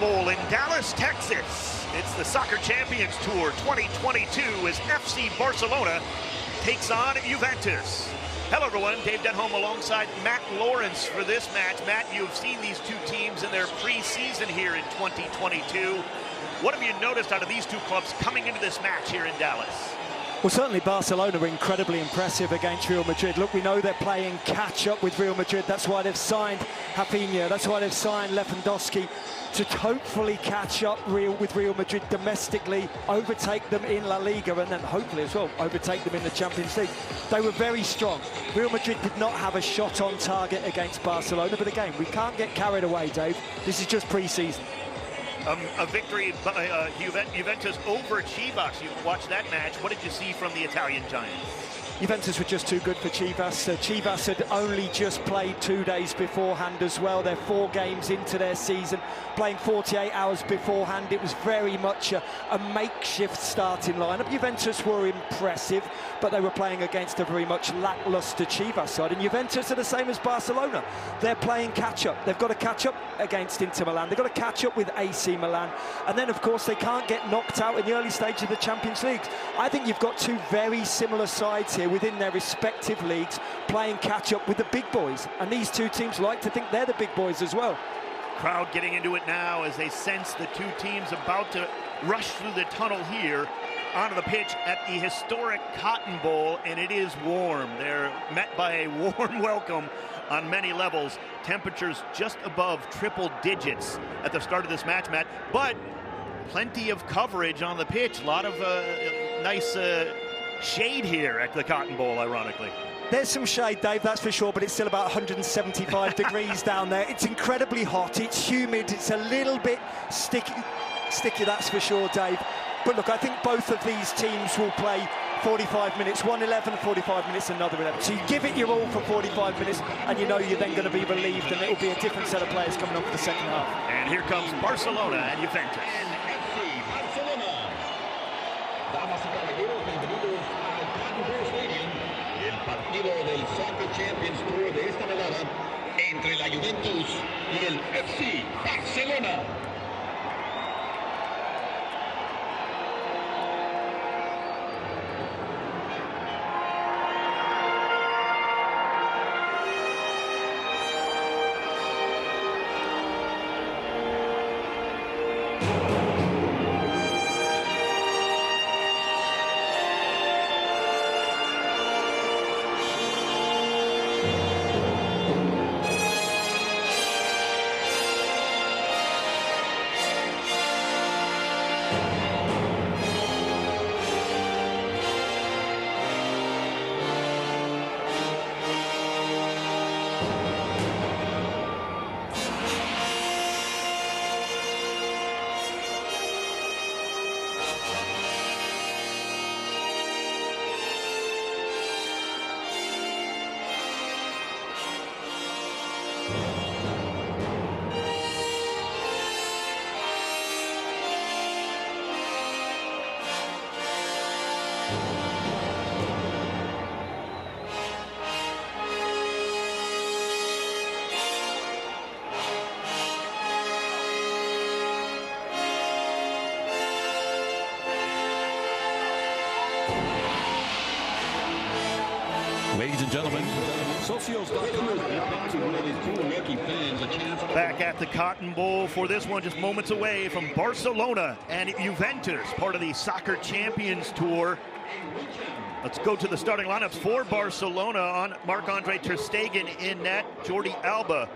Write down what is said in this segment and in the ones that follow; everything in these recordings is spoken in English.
Bowl in Dallas, Texas. It's the Soccer Champions Tour 2022 as FC Barcelona takes on Juventus. Hello everyone, Dave Denholm alongside Matt Lawrence for this match. Matt, you've seen these two teams in their preseason here in 2022. What have you noticed out of these two clubs coming into this match here in Dallas? Well, certainly Barcelona were incredibly impressive against Real Madrid. Look, we know they're playing catch-up with Real Madrid. That's why they've signed Rafinha. That's why they've signed Lewandowski to hopefully catch up with Real Madrid domestically, overtake them in La Liga, and then hopefully as well overtake them in the Champions League. They were very strong. Real Madrid did not have a shot on target against Barcelona, but again, we can't get carried away, Dave. This is just pre-season. A victory by Juventus over Chivas. You watched that match. What did you see from the Italian giants? Juventus were just too good for Chivas. Chivas had only just played 2 days beforehand as well. They're 4 games into their season, playing 48 hours beforehand. It was very much a makeshift starting lineup. Juventus were impressive, but they were playing against a very much lackluster Chivas side. And Juventus are the same as Barcelona. They're playing catch-up. They've got to catch up against Inter Milan. They've got to catch up with AC Milan. And then, of course, they can't get knocked out in the early stage of the Champions League. I think you've got two very similar sides here within their respective leagues playing catch-up with the big boys. And these two teams like to think they're the big boys as well. Crowd getting into it now as they sense the two teams about to rush through the tunnel here onto the pitch at the historic Cotton Bowl, and it is warm. They're met by a warm welcome on many levels. Temperatures just above triple digits at the start of this match, Matt, but plenty of coverage on the pitch. A lot of nice shade here at the Cotton Bowl, ironically. There's some shade, Dave, that's for sure, but it's still about 175 degrees down there. It's incredibly hot, it's humid, it's a little bit sticky, that's for sure, Dave. But look, I think both of these teams will play 45 minutes, one 11, 45 minutes, another 11. So you give it your all for 45 minutes, and you know you're then going to be relieved, and it will be a different set of players coming on for the second half. And here comes Barcelona and Juventus. Del Soccer Champions Tour de esta velada entre la Juventus y el FC Barcelona. Ladies and gentlemen, back at the Cotton Bowl for this one, just moments away from Barcelona and Juventus, part of the Soccer Champions Tour. Let's go to the starting lineups for Barcelona. On Marc-Andre ter Stegen in net, Jordi Alba,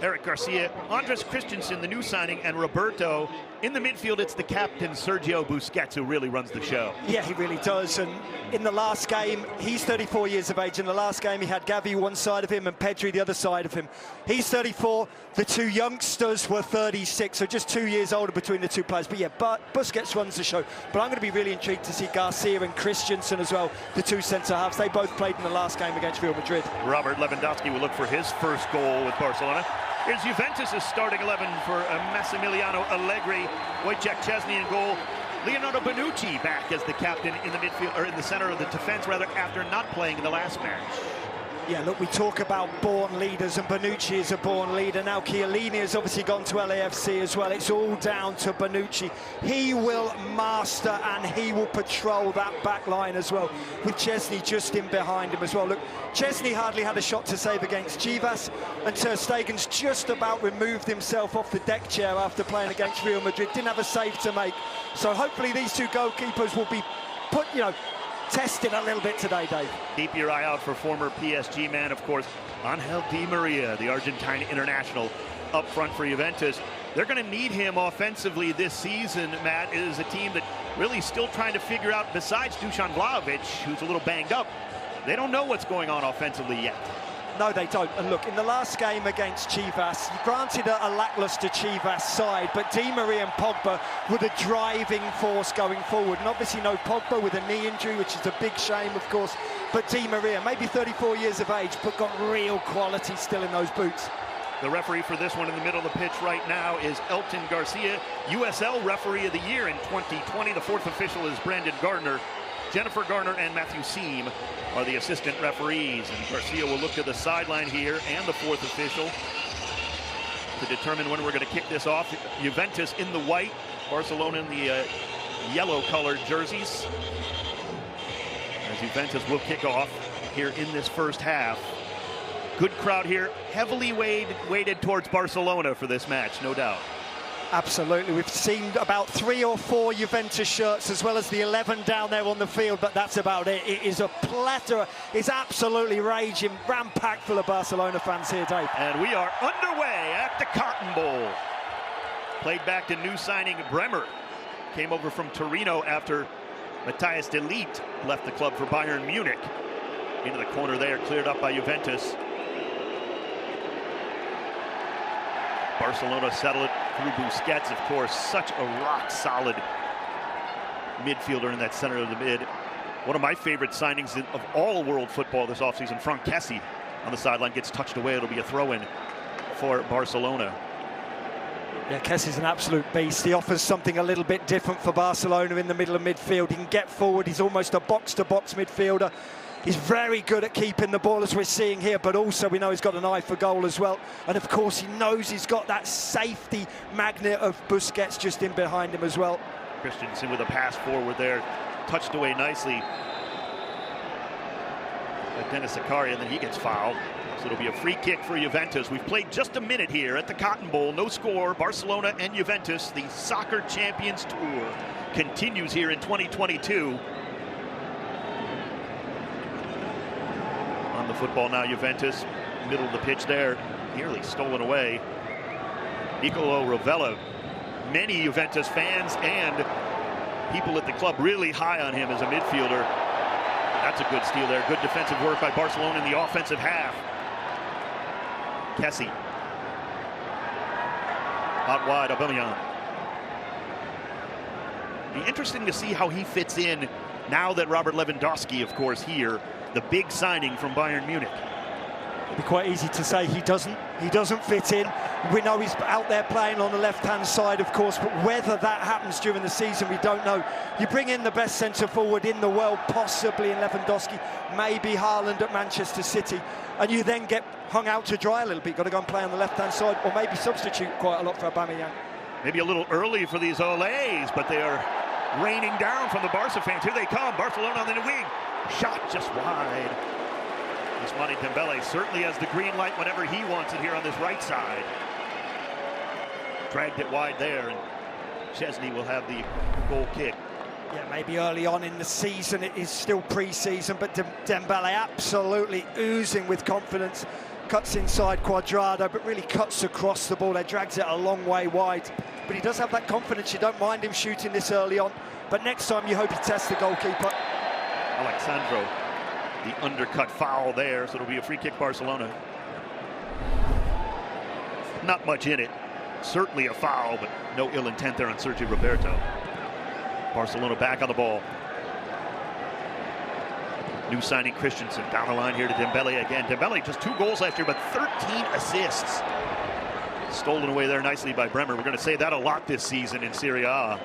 Eric Garcia, Andres Christensen, the new signing, and Roberto. In the midfield, it's the captain, Sergio Busquets, who really runs the show. Yeah, he really does. And in the last game, he's 34 years of age. In the last game, he had Gavi one side of him and Pedri the other side of him. He's 34. The two youngsters were 36, so just 2 years older between the two players. But yeah, Busquets runs the show. But I'm going to be really intrigued to see Garcia and Christensen as well, the two centre-halves. They both played in the last game against Real Madrid. Robert Lewandowski will look for his first goal with Barcelona. Here's Juventus' starting 11 for Massimiliano Allegri, Wojciech Szczesny in goal. Leonardo Bonucci back as the captain in the midfield, or in the center of the defense rather, after not playing in the last match. Yeah, look, we talk about born leaders, and Bonucci is a born leader. Now Chiellini has obviously gone to LAFC as well. It's all down to Bonucci. He will master and he will patrol that back line as well, with Chesney just in behind him as well. Look, Chesney hardly had a shot to save against Chivas, and Ter Stegen's just about removed himself off the deck chair after playing against Real Madrid. Didn't have a save to make. So hopefully these two goalkeepers will be put, tested a little bit today, Dave. Keep your eye out for former PSG man, of course, Angel Di Maria, the Argentine international, up front for Juventus. They're going to need him offensively this season. Matt, is a team that really still trying to figure out, besides Dusan Vlahovic, who's a little banged up, they don't know what's going on offensively yet. No, they don't. And look, in the last game against Chivas, granted a lacklustre Chivas side, but Di Maria and Pogba were the driving force going forward. And obviously no Pogba with a knee injury, which is a big shame, of course. But Di Maria, maybe 34 years of age, but got real quality still in those boots. The referee for this one in the middle of the pitch right now is Elton Garcia, USL Referee of the Year in 2020. The fourth official is Brandon Gardner. Jennifer Garner and Matthew Seam are the assistant referees, and Garcia will look to the sideline here and the fourth official to determine when we're going to kick this off. Juventus in the white, Barcelona in the yellow colored jerseys, as Juventus will kick off here in this first half. Good crowd here, heavily weighted towards Barcelona for this match, no doubt. Absolutely. We've seen about 3 or 4 Juventus shirts, as well as the 11 down there on the field, but that's about it. It is a plethora. It's absolutely raging, ram-packed full of Barcelona fans here, Dave. And we are underway at the Cotton Bowl. Played back to new signing Bremer. Came over from Torino after Matthias de Ligt left the club for Bayern Munich. Into the corner there, cleared up by Juventus. Barcelona settle it through Busquets, of course, such a rock-solid midfielder in that center of the mid. One of my favorite signings of all world football this offseason, Franck Kessie on the sideline gets touched away. It'll be a throw-in for Barcelona. Yeah, Kessie's an absolute beast. He offers something a little bit different for Barcelona in the middle of midfield. He can get forward. He's almost a box-to-box midfielder. He's very good at keeping the ball, as we're seeing here, but also we know he's got an eye for goal as well. And of course, he knows he's got that safety magnet of Busquets just in behind him as well. Christensen with a pass forward there, touched away nicely by Dennis Zakaria, and then he gets fouled. So it'll be a free kick for Juventus. We've played just a minute here at the Cotton Bowl. No score. Barcelona and Juventus, the Soccer Champions Tour, continues here in 2022. On the football now, Juventus, middle of the pitch there, nearly stolen away. Nicolo Rovella, many Juventus fans and people at the club really high on him as a midfielder. That's a good steal there. Good defensive work by Barcelona in the offensive half. Kessie. Out wide, Aubameyang. Be interesting to see how he fits in now that Robert Lewandowski, of course, here, the big signing from Bayern Munich. It'd be quite easy to say he doesn't fit in. We know he's out there playing on the left-hand side, of course, but whether that happens during the season, we don't know. You bring in the best centre-forward in the world, possibly in Lewandowski, maybe Haaland at Manchester City, and you then get hung out to dry a little bit. Got to go and play on the left-hand side, or maybe substitute quite a lot for Aubameyang. Maybe a little early for these Olés, but they are raining down from the Barca fans. Here they come, Barcelona on the wing. Shot just wide. Ousmane Dembele certainly has the green light whenever he wants it here on this right side. Dragged it wide there, and Chesney will have the goal kick. Yeah, maybe early on in the season. It is still pre-season, but Dembele absolutely oozing with confidence. Cuts inside Cuadrado, but really cuts across the ball there, drags it a long way wide. But he does have that confidence. You don't mind him shooting this early on, but next time you hope he tests the goalkeeper. Alexandro, the undercut foul there, so it'll be a free kick Barcelona. Not much in it. Certainly a foul, but no ill intent there on Sergio Roberto. Barcelona back on the ball. New signing Christensen down the line here to Dembele again. Dembele just 2 goals last year, but 13 assists. Stolen away there nicely by Bremer. We're going to say that a lot this season in Serie A.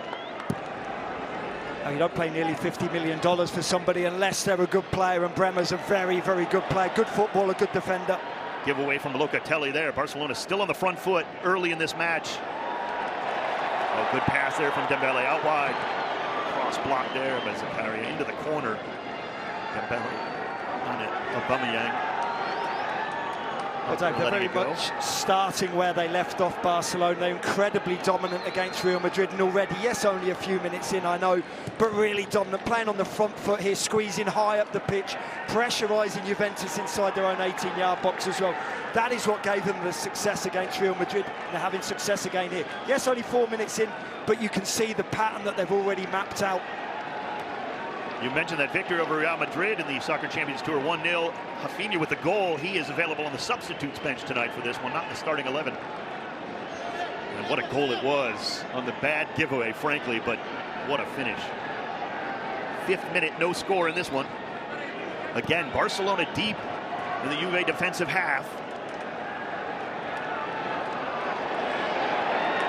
You don't pay nearly $50 million for somebody unless they're a good player, and Bremer's a very, very good player. Good footballer, good defender. Give away from Locatelli there. Barcelona still on the front foot early in this match. Oh, good pass there from Dembele out wide. Cross block there by Zakaria into the corner. Dembele on it. Aubameyang. They're very much starting where they left off, Barcelona. They're incredibly dominant against Real Madrid, and already, yes, only a few minutes in, I know, but really dominant, playing on the front foot here, squeezing high up the pitch, pressurising Juventus inside their own 18-yard box as well. That is what gave them the success against Real Madrid, and they're having success again here. Yes, only 4 minutes in, but you can see the pattern that they've already mapped out. You mentioned that victory over Real Madrid in the Soccer Champions Tour, 1-0. Rafinha with the goal. He is available on the substitutes bench tonight for this one, not in the starting 11. And what a goal it was on the bad giveaway, frankly, but what a finish. 5th minute, no score in this one. Again, Barcelona deep in the Juve defensive half.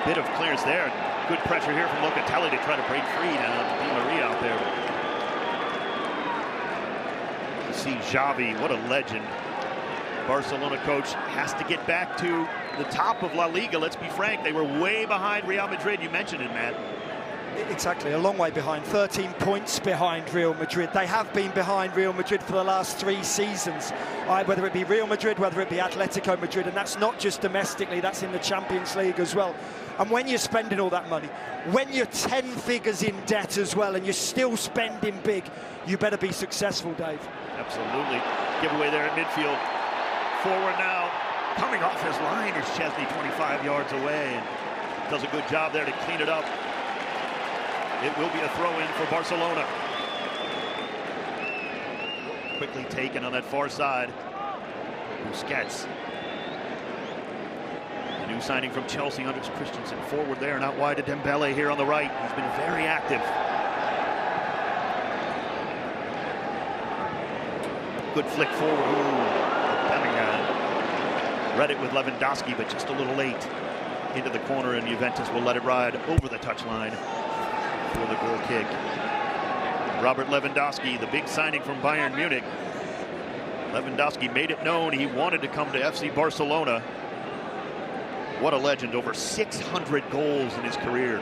Bit of clearance there. Good pressure here from Locatelli to try to break free now. Di Maria out there. See Xavi, what a legend. Barcelona coach has to get back to the top of La Liga. Let's be frank, they were way behind Real Madrid. You mentioned it, Matt. Exactly, a long way behind, 13 points behind Real Madrid. They have been behind Real Madrid for the last 3 seasons, whether it be Real Madrid, whether it be Atletico Madrid, and that's not just domestically, that's in the Champions League as well. And when you're spending all that money, when you're 10 figures in debt as well, and you're still spending big, you better be successful, Dave. Absolutely. Giveaway there at midfield. Forward now. Coming off his line is Chesney, 25 yards away, and does a good job there to clean it up. It will be a throw-in for Barcelona. Quickly taken on that far side. Busquets. The new signing from Chelsea, Anders Christensen, forward there and out wide to Dembele here on the right. He's been very active. Good flick forward. Aubameyang read it with Lewandowski, but just a little late into the corner, and Juventus will let it ride over the touchline for the goal kick. Robert Lewandowski, the big signing from Bayern Munich. Lewandowski made it known he wanted to come to FC Barcelona. What a legend, over 600 goals in his career.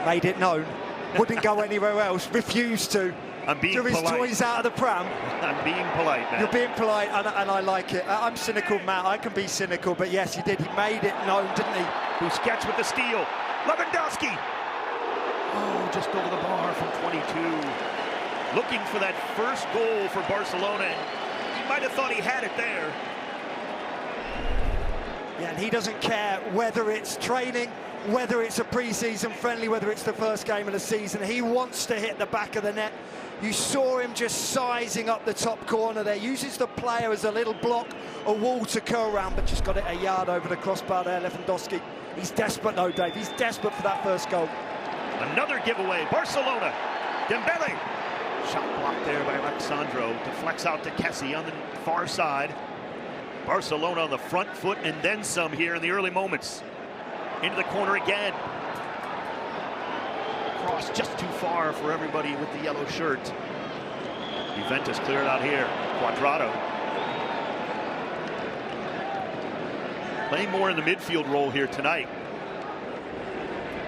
Made it known, wouldn't go anywhere else, refused to. I'm being polite. His toys out of the pram. I'm being polite, man. You're being polite, and I like it. I'm cynical, Matt. I can be cynical, but yes, he did. He made it known, didn't he? Busquets with the steal. Lewandowski. Oh, just over the bar from 22. Looking for that first goal for Barcelona, and he might have thought he had it there. Yeah, and he doesn't care whether it's training, whether it's a pre-season friendly, whether it's the first game of the season. He wants to hit the back of the net. You saw him just sizing up the top corner there. Uses the player as a little block, a wall to go around, but just got it a yard over the crossbar there, Lewandowski. He's desperate though, Dave. He's desperate for that first goal. Another giveaway, Barcelona. Dembele. Shot blocked there by Alexandro. Deflects out to Kessie on the far side. Barcelona on the front foot and then some here in the early moments. Into the corner again. Cross just too far for everybody with the yellow shirt. Juventus clear it out here. Cuadrado. Playing more in the midfield role here tonight.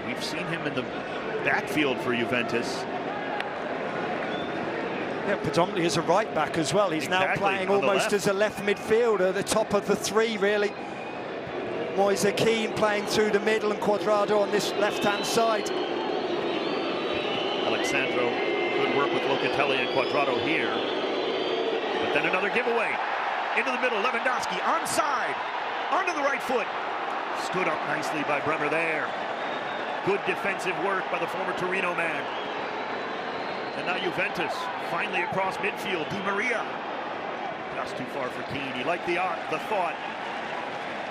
We've seen him in the backfield for Juventus. Yeah, predominantly as a right back as well. He's now playing almost as a left midfielder, the top of the 3 really. Moise Kean playing through the middle and Cuadrado on this left-hand side. Alexandro, good work with Locatelli and Cuadrado here. But then another giveaway. Into the middle, Lewandowski onside, onto the right foot. Stood up nicely by Bremer there. Good defensive work by the former Torino man. And now Juventus finally across midfield. Di Maria. Just too far for Keane. He liked the thought.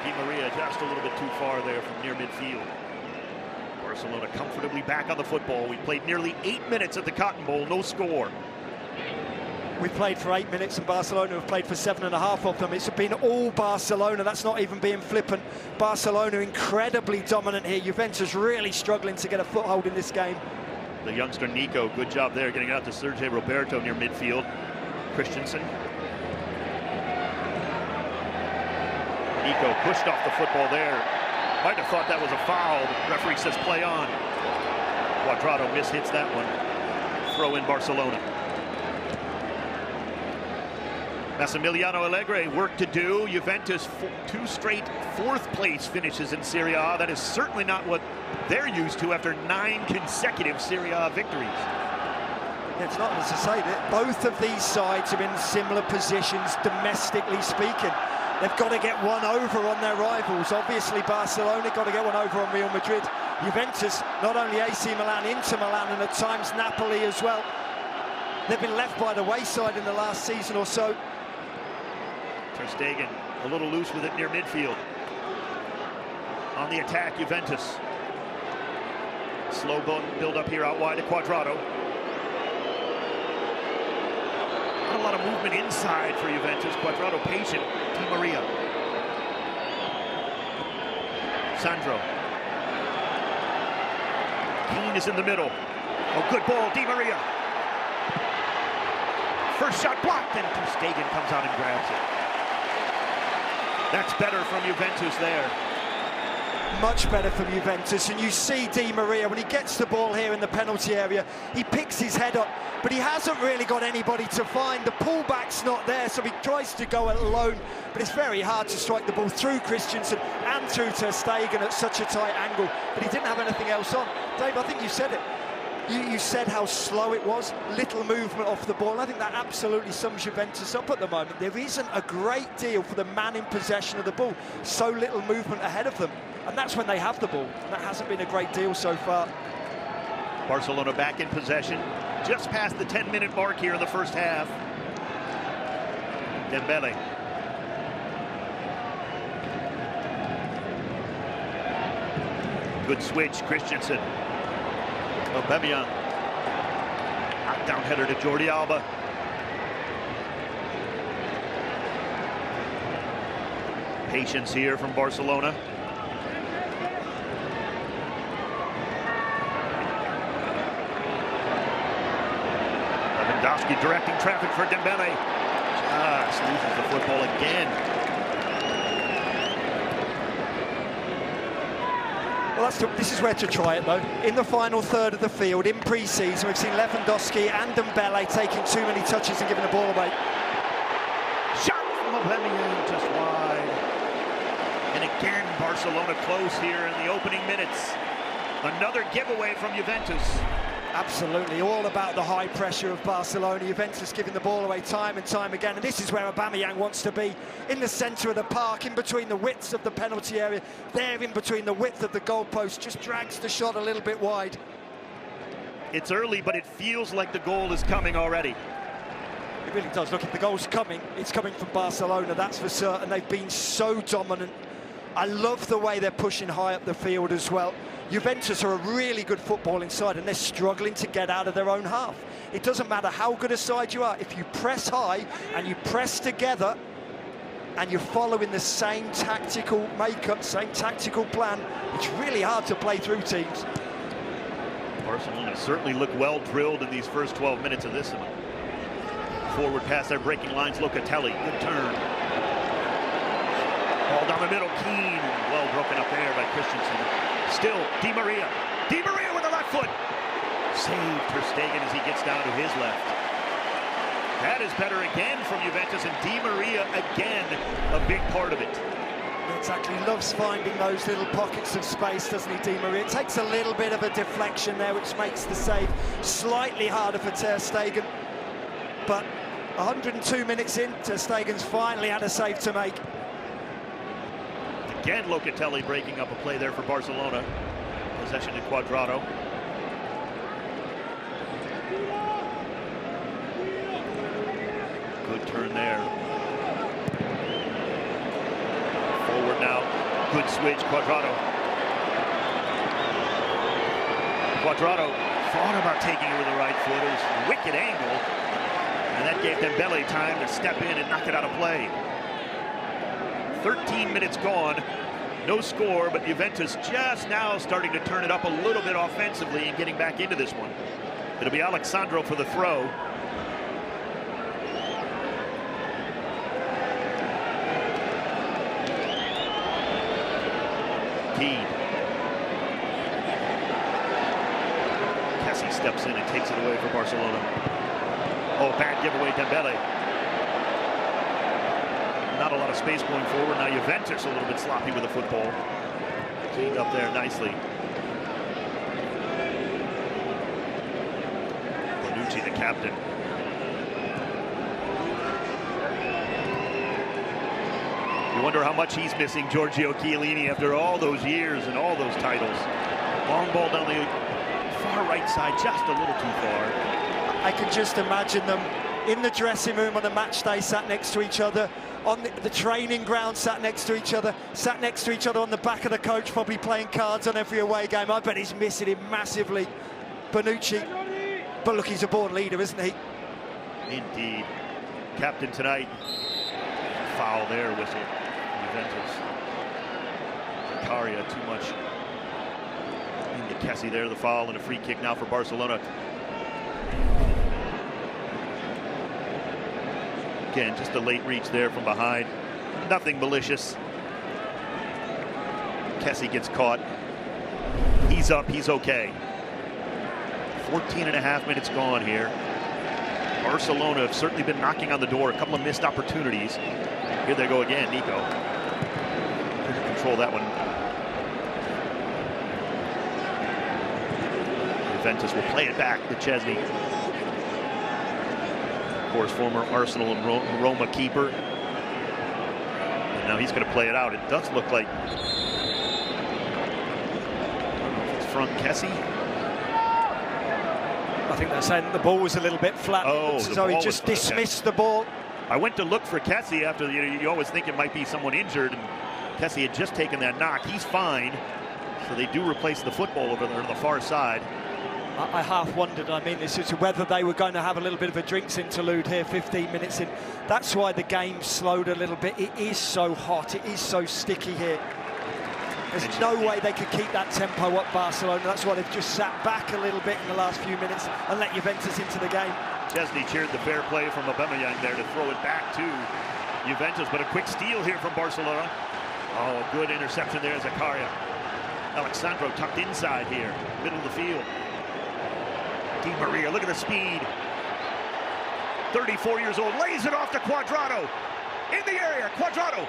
Di Maria just a little bit too far there from near midfield. Barcelona comfortably back on the football. We played nearly 8 minutes at the Cotton Bowl, no score. We played for 8 minutes and Barcelona have played for 7.5 of them. It's been all Barcelona. That's not even being flippant. Barcelona incredibly dominant here. Juventus really struggling to get a foothold in this game. The youngster Nico, good job there getting out to Sergio Roberto near midfield. Christensen. Nico pushed off the football there. Might have thought that was a foul. The referee says play on. Cuadrado mishits that one. Throw in Barcelona. Massimiliano Allegri, work to do. Juventus, 2 straight 4th place finishes in Serie A. That is certainly not what they're used to after 9 consecutive Serie A victories. It's not as I say that both of these sides are in similar positions domestically speaking. They've got to get one over on their rivals. Obviously Barcelona got to get one over on Real Madrid. Juventus, not only AC Milan, Inter Milan, and at times Napoli as well. They've been left by the wayside in the last season or so. Ter Stegen a little loose with it near midfield. On the attack, Juventus. Slow build up here out wide to Cuadrado. Not a lot of movement inside for Juventus. Cuadrado patient. Di Maria. Sandro. Keane is in the middle. Oh, good ball, Di Maria. First shot blocked, and Ter Stegen comes out and grabs it. That's better from Juventus there. Much better from Juventus, and you see Di Maria when he gets the ball here in the penalty area, he picks his head up, but he hasn't really got anybody to find. The pullback's not there, so he tries to go alone, but it's very hard to strike the ball through Christensen and through Ter Stegen at such a tight angle, but he didn't have anything else on. Dave, I think you said it. You said how slow it was, little movement off the ball, and I think that absolutely sums Juventus up at the moment. There isn't a great deal for the man in possession of the ball, so little movement ahead of them, and that's when they have the ball, and that hasn't been a great deal so far. Barcelona back in possession, just past the 10-minute mark here in the first half. Dembele. Good switch, Christensen. Aubameyang. Knockdown header to Jordi Alba. Patience here from Barcelona. Lewandowski directing traffic for Dembele. Just loses the football again. Well, this is where to try it, though. In the final third of the field, in pre-season, we've seen Lewandowski and Dembele taking too many touches and giving the ball away. Shot from Aubameyang, just wide. And again, Barcelona close here in the opening minutes. Another giveaway from Juventus. Absolutely, all about the high pressure of Barcelona. Juventus giving the ball away time and time again, and this is where Aubameyang wants to be, in the centre of the park, in between the widths of the penalty area, there in between the width of the goalpost, just drags the shot a little bit wide. It's early, but it feels like the goal is coming already. It really does. Look, if the goal's coming, it's coming from Barcelona, that's for certain. They've been so dominant. I love the way they're pushing high up the field as well. Juventus are a really good footballing side, and they're struggling to get out of their own half. It doesn't matter how good a side you are, if you press high and you press together and you're following the same tactical makeup, same tactical plan, it's really hard to play through teams. Barcelona certainly look well drilled in these first 12 minutes of this one. Forward past their breaking lines, Locatelli, good turn. Ball down the middle, Keane, well broken up there by Christensen. Still, Di Maria. Di Maria with the left foot. Saved Ter Stegen as he gets down to his left. That is better again from Juventus, and Di Maria again a big part of it. Exactly, loves finding those little pockets of space, doesn't he, Di Maria? It takes a little bit of a deflection there, which makes the save slightly harder for Ter Stegen. But 102 minutes in, Ter Stegen's finally had a save to make. Again, Locatelli breaking up a play there for Barcelona. Possession to Cuadrado. Good turn there. Forward now. Good switch, Cuadrado. Cuadrado thought about taking it with the right foot. It was a wicked angle. And that gave Dembele time to step in and knock it out of play. 13 minutes gone. No score, but Juventus just now starting to turn it up a little bit offensively and getting back into this one. It'll be Alexandro for the throw. Keane. Kessie steps in and takes it away for Barcelona. Oh, bad giveaway, Dembele. Not a lot of space going forward. Now Juventus a little bit sloppy with the football. Cleaned up there nicely. Bonucci, the captain. You wonder how much he's missing Giorgio Chiellini after all those years and all those titles. Long ball down the far right side, just a little too far. I can just imagine them in the dressing room on a match day, sat next to each other, on the training ground, sat next to each other on the back of the coach, probably playing cards on every away game. I bet he's missing him massively, Bonucci. But look, he's a born leader, isn't he? Indeed. Captain tonight. Foul there, whistle. Juventus. Zakaria too much into Kessie there, the foul, and a free kick now for Barcelona. Again, just a late reach there from behind. Nothing malicious. Kessie gets caught. He's up, he's okay. 14.5 minutes gone here. Barcelona have certainly been knocking on the door. A couple of missed opportunities. Here they go again, Nico. Couldn't control that one. Juventus will play it back to Chesney. Of course, former Arsenal and Roma keeper. And now he's going to play it out. It does look like it's from Kessie. I think they're saying the ball was a little bit flat. Oh, so he just dismissed the ball. I went to look for Kessie after, you always think it might be someone injured, and Kessie had just taken that knock. He's fine. So they do replace the football over there on the far side. I half wondered, this is whether they were going to have a little bit of a drinks interlude here 15 minutes in. That's why the game slowed a little bit. It is so hot, it is so sticky here. There's no way they could keep that tempo up, Barcelona. That's why they've just sat back a little bit in the last few minutes and let Juventus into the game. Chesney cheered the fair play from Aubameyang there to throw it back to Juventus, but a quick steal here from Barcelona. Oh, a good interception there, Zakaria. Alexandro tucked inside here, middle of the field. Di Maria, look at the speed. 34 years old, lays it off to Cuadrado. In the area, Cuadrado.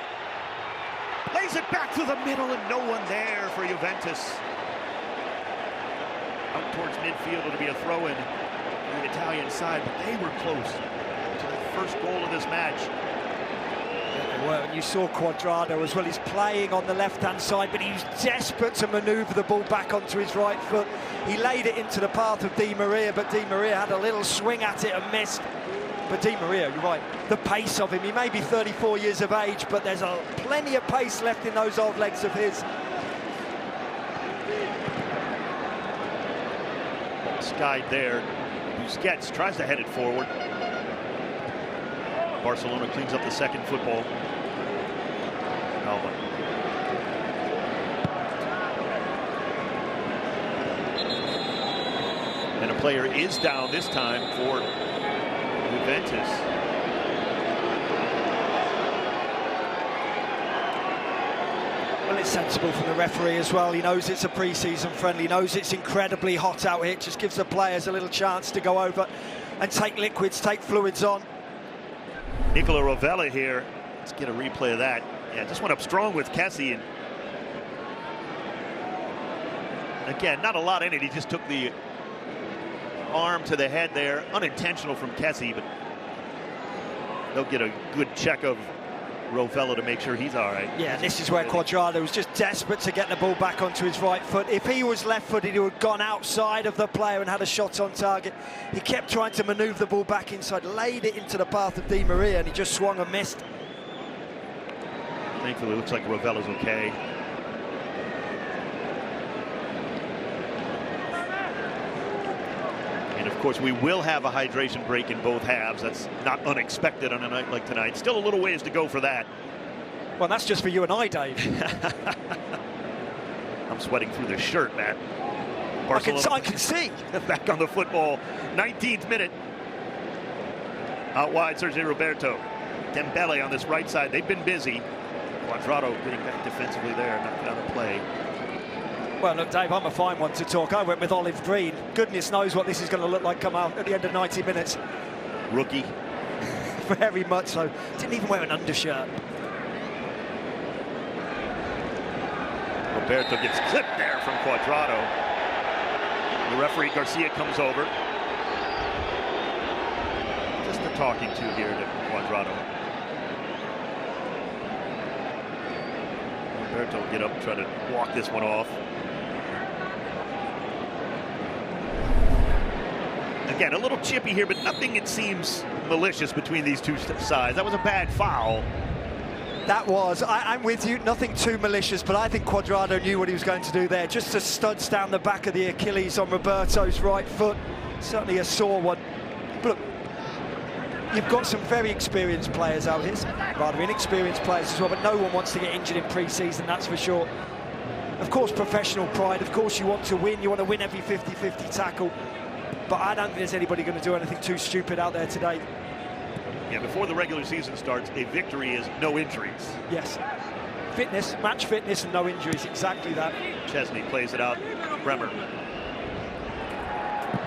Lays it back through the middle and no one there for Juventus. Out towards midfield, it'll be a throw-in on the Italian side, but they were close to the first goal of this match. Well, and you saw Cuadrado as well. He's playing on the left-hand side, but he was desperate to manoeuvre the ball back onto his right foot. He laid it into the path of Di Maria, but Di Maria had a little swing at it and missed. But Di Maria, you're right, the pace of him, he may be 34 years of age, but there's plenty of pace left in those old legs of his. Skied there. Busquets tries to head it forward. Barcelona cleans up the second football. Alba. And a player is down this time for Juventus. Well, it's sensible from the referee as well. He knows it's a pre-season friendly, he knows it's incredibly hot out here. It just gives the players a little chance to go over and take liquids, take fluids on. Nicola Rovella here. Let's get a replay of that. Yeah, just went up strong with Kessie. And again, not a lot in it. He just took the arm to the head there. Unintentional from Kessie, but they'll get a good check of Rovella to make sure he's all right. Yeah, this is where Cuadrado was just desperate to get the ball back onto his right foot. If he was left-footed, he would have gone outside of the player and had a shot on target. He kept trying to manoeuvre the ball back inside, laid it into the path of Di Maria, and he just swung and missed. Thankfully, it looks like Rovella's okay. And of course, we will have a hydration break in both halves. That's not unexpected on a night like tonight. Still a little ways to go for that. Well, that's just for you and I, Dave. I'm sweating through the shirt, Matt. I can see. Back on the football. 19th minute. Out wide, Sergio Roberto. Dembele on this right side. They've been busy. Cuadrado getting back defensively there, knocking out a play. Well, look, Dave, I'm a fine one to talk. I went with olive green. Goodness knows what this is going to look like come out at the end of 90 minutes. Rookie. Very much so. Didn't even wear an undershirt. Roberto gets clipped there from Cuadrado. The referee, Garcia, comes over. Just a talking to here to Cuadrado. Roberto will get up and try to walk this one off. Again, a little chippy here, but nothing, it seems, malicious between these two sides. That was a bad foul. That was. I'm with you. Nothing too malicious, but I think Cuadrado knew what he was going to do there. Just a studs down the back of the Achilles on Roberto's right foot. Certainly a sore one. But look, you've got some very experienced players out here, some rather inexperienced players as well, but no one wants to get injured in pre-season, that's for sure. Of course, professional pride. Of course, you want to win. You want to win every 50-50 tackle. But I don't think there's anybody going to do anything too stupid out there today. Yeah, before the regular season starts, a victory is no injuries. Yes. Fitness, match fitness and no injuries, exactly that. Chesney plays it out. Bremer.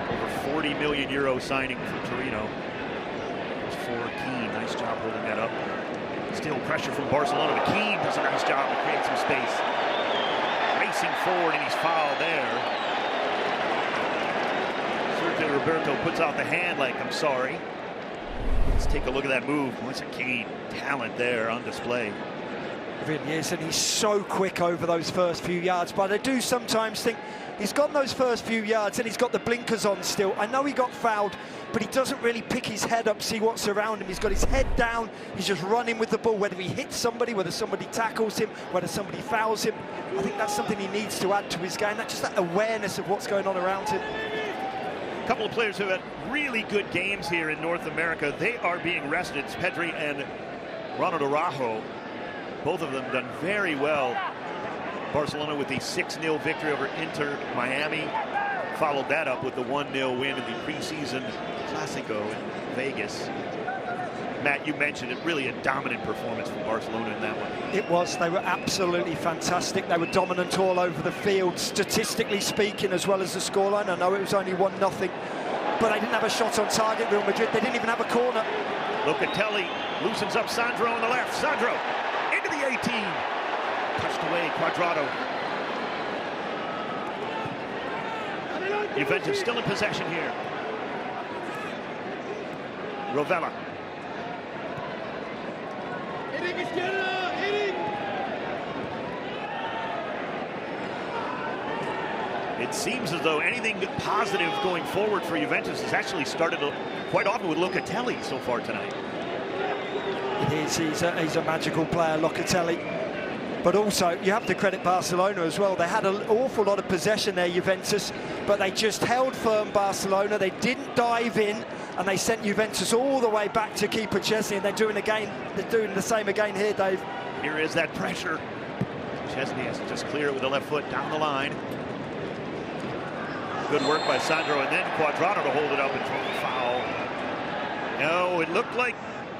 Over 40 million euro signing from Torino. For Keane, nice job holding that up. Still pressure from Barcelona, but Keane does a nice job to create some space. Racing forward, and he's fouled there. Sergio Roberto puts out the hand like, I'm sorry. Let's take a look at that move. Moise Keane, talent there on display. It really is, and he's so quick over those first few yards. But I do sometimes think he's got those first few yards and he's got the blinkers on still. I know he got fouled, but he doesn't really pick his head up, see what's around him. He's got his head down, he's just running with the ball, whether he hits somebody, whether somebody tackles him, whether somebody fouls him. I think that's something he needs to add to his game, just that awareness of what's going on around him. A couple of players who had really good games here in North America, they are being rested. It's Pedri and Ronald Araujo. Both of them done very well. Barcelona with the 6-0 victory over Inter Miami. Followed that up with the 1-0 win in the preseason Clásico in Vegas. Matt, you mentioned it, really a dominant performance from Barcelona in that one. It was. They were absolutely fantastic. They were dominant all over the field, statistically speaking, as well as the scoreline. I know it was only 1-0, but they didn't have a shot on target, Real Madrid. They didn't even have a corner. Locatelli loosens up Sandro on the left. Sandro into the 18. Touched away, Cuadrado. Juventus still in possession here. Rovella. It seems as though anything positive going forward for Juventus has actually started quite often with Locatelli so far tonight. It is. He's a magical player, Locatelli. But also, you have to credit Barcelona as well. They had an awful lot of possession there, Juventus, but they just held firm, Barcelona. They didn't dive in, and they sent Juventus all the way back to keeper Chesney, and they're doing the same again here, Dave. Here is that pressure. Chesney has to just clear it with the left foot down the line. Good work by Sandro, and then Cuadrado to hold it up and draw the foul. No, it looked like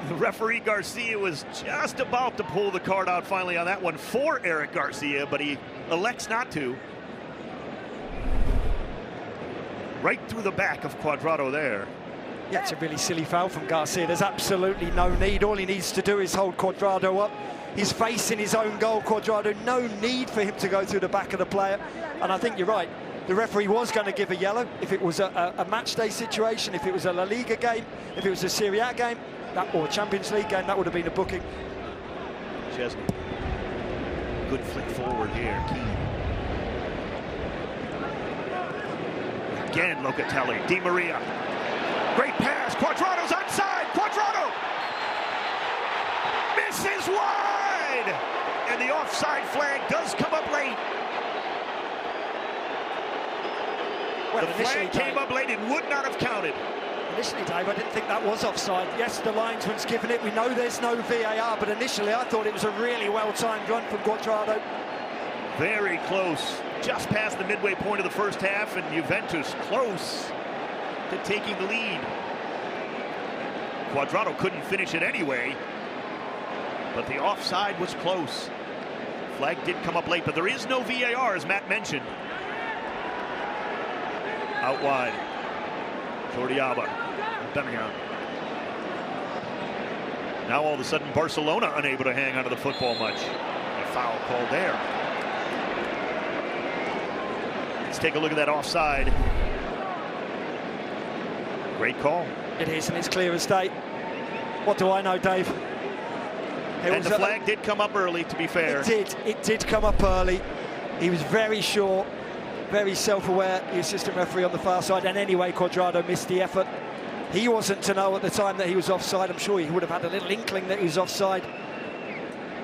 the referee Garcia was just about to pull the card out finally on that one for Eric Garcia, but he elects not to. Right through the back of Cuadrado there. Yeah, it's a really silly foul from Garcia. There's absolutely no need. All he needs to do is hold Cuadrado up. He's facing his own goal, Cuadrado. No need for him to go through the back of the player. And I think you're right. The referee was going to give a yellow if it was a match day situation, if it was a La Liga game, if it was a Serie A game, or a Champions League game, that would have been a booking. Chesney. Good flick forward here. Keane. Again, Locatelli. Di Maria. Great pass. Cuadrado's onside. Cuadrado misses wide. And the offside flag does come up late. Well, the flag came up late and would not have counted. Initially, Dave, I didn't think that was offside. Yes, the linesman's given it. We know there's no VAR, but initially I thought it was a really well-timed run from Cuadrado. Very close, just past the midway point of the first half, and Juventus close to taking the lead. Cuadrado couldn't finish it anyway, but the offside was close. Flag did come up late, but there is no VAR, as Matt mentioned. Out wide, Jordi Alba, Birmingham. Now all of a sudden Barcelona unable to hang onto the football much. A foul called there. Let's take a look at that offside. Great call. It is, and it's clear as day. What do I know, Dave? And the flag did come up early, to be fair. It did come up early. He was very sure, very self-aware, the assistant referee on the far side, and anyway, Cuadrado missed the effort. He wasn't to know at the time that he was offside. I'm sure he would have had a little inkling that he was offside.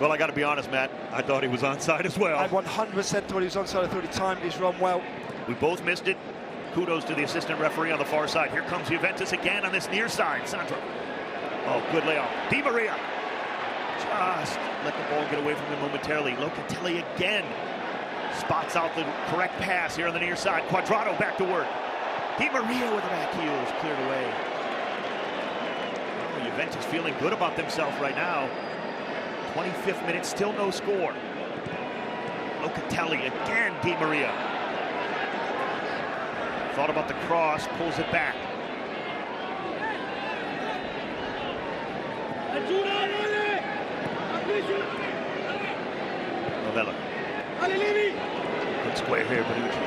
Well, I got to be honest, Matt, I thought he was onside as well. I 100% thought he was onside. I thought he timed his run well. We both missed it. Kudos to the assistant referee on the far side. Here comes Juventus again on this near side. Sandro. Oh, good layoff. Di Maria. Just let the ball get away from him momentarily. Locatelli again spots out the correct pass here on the near side. Cuadrado back to work. Di Maria with the back heels cleared away. Oh, Juventus feeling good about themselves right now. 25th minute, still no score. Locatelli again, Di Maria. Thought about the cross, pulls it back. Novella. Good square here, Bonucci.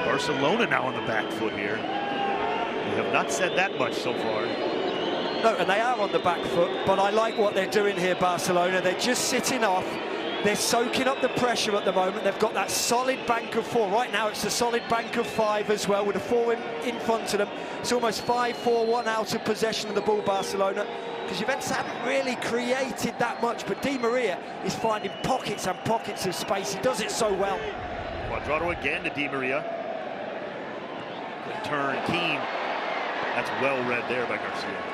Barcelona now on the back foot here. We have not said that much so far. No, and they are on the back foot, but I like what they're doing here, Barcelona. They're just sitting off. They're soaking up the pressure at the moment. They've got that solid bank of four. Right now, it's a solid bank of five as well, with a four in front of them. It's almost 5-4-1 out of possession of the ball, Barcelona, because Juventus haven't really created that much, but Di Maria is finding pockets and pockets of space. He does it so well. Cuadrado again to Di Maria. Good turn, Keane. That's well read there by Garcia.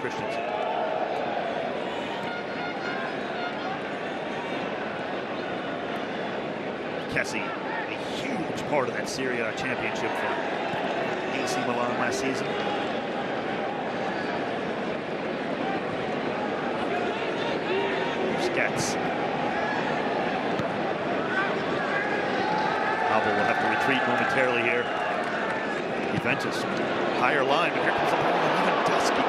Christensen. Kessie, a huge part of that Serie A championship for AC Milan last season. Scats. Alba will have to retreat momentarily here. Juventus, higher line, but here comes the ball. Lewandowski.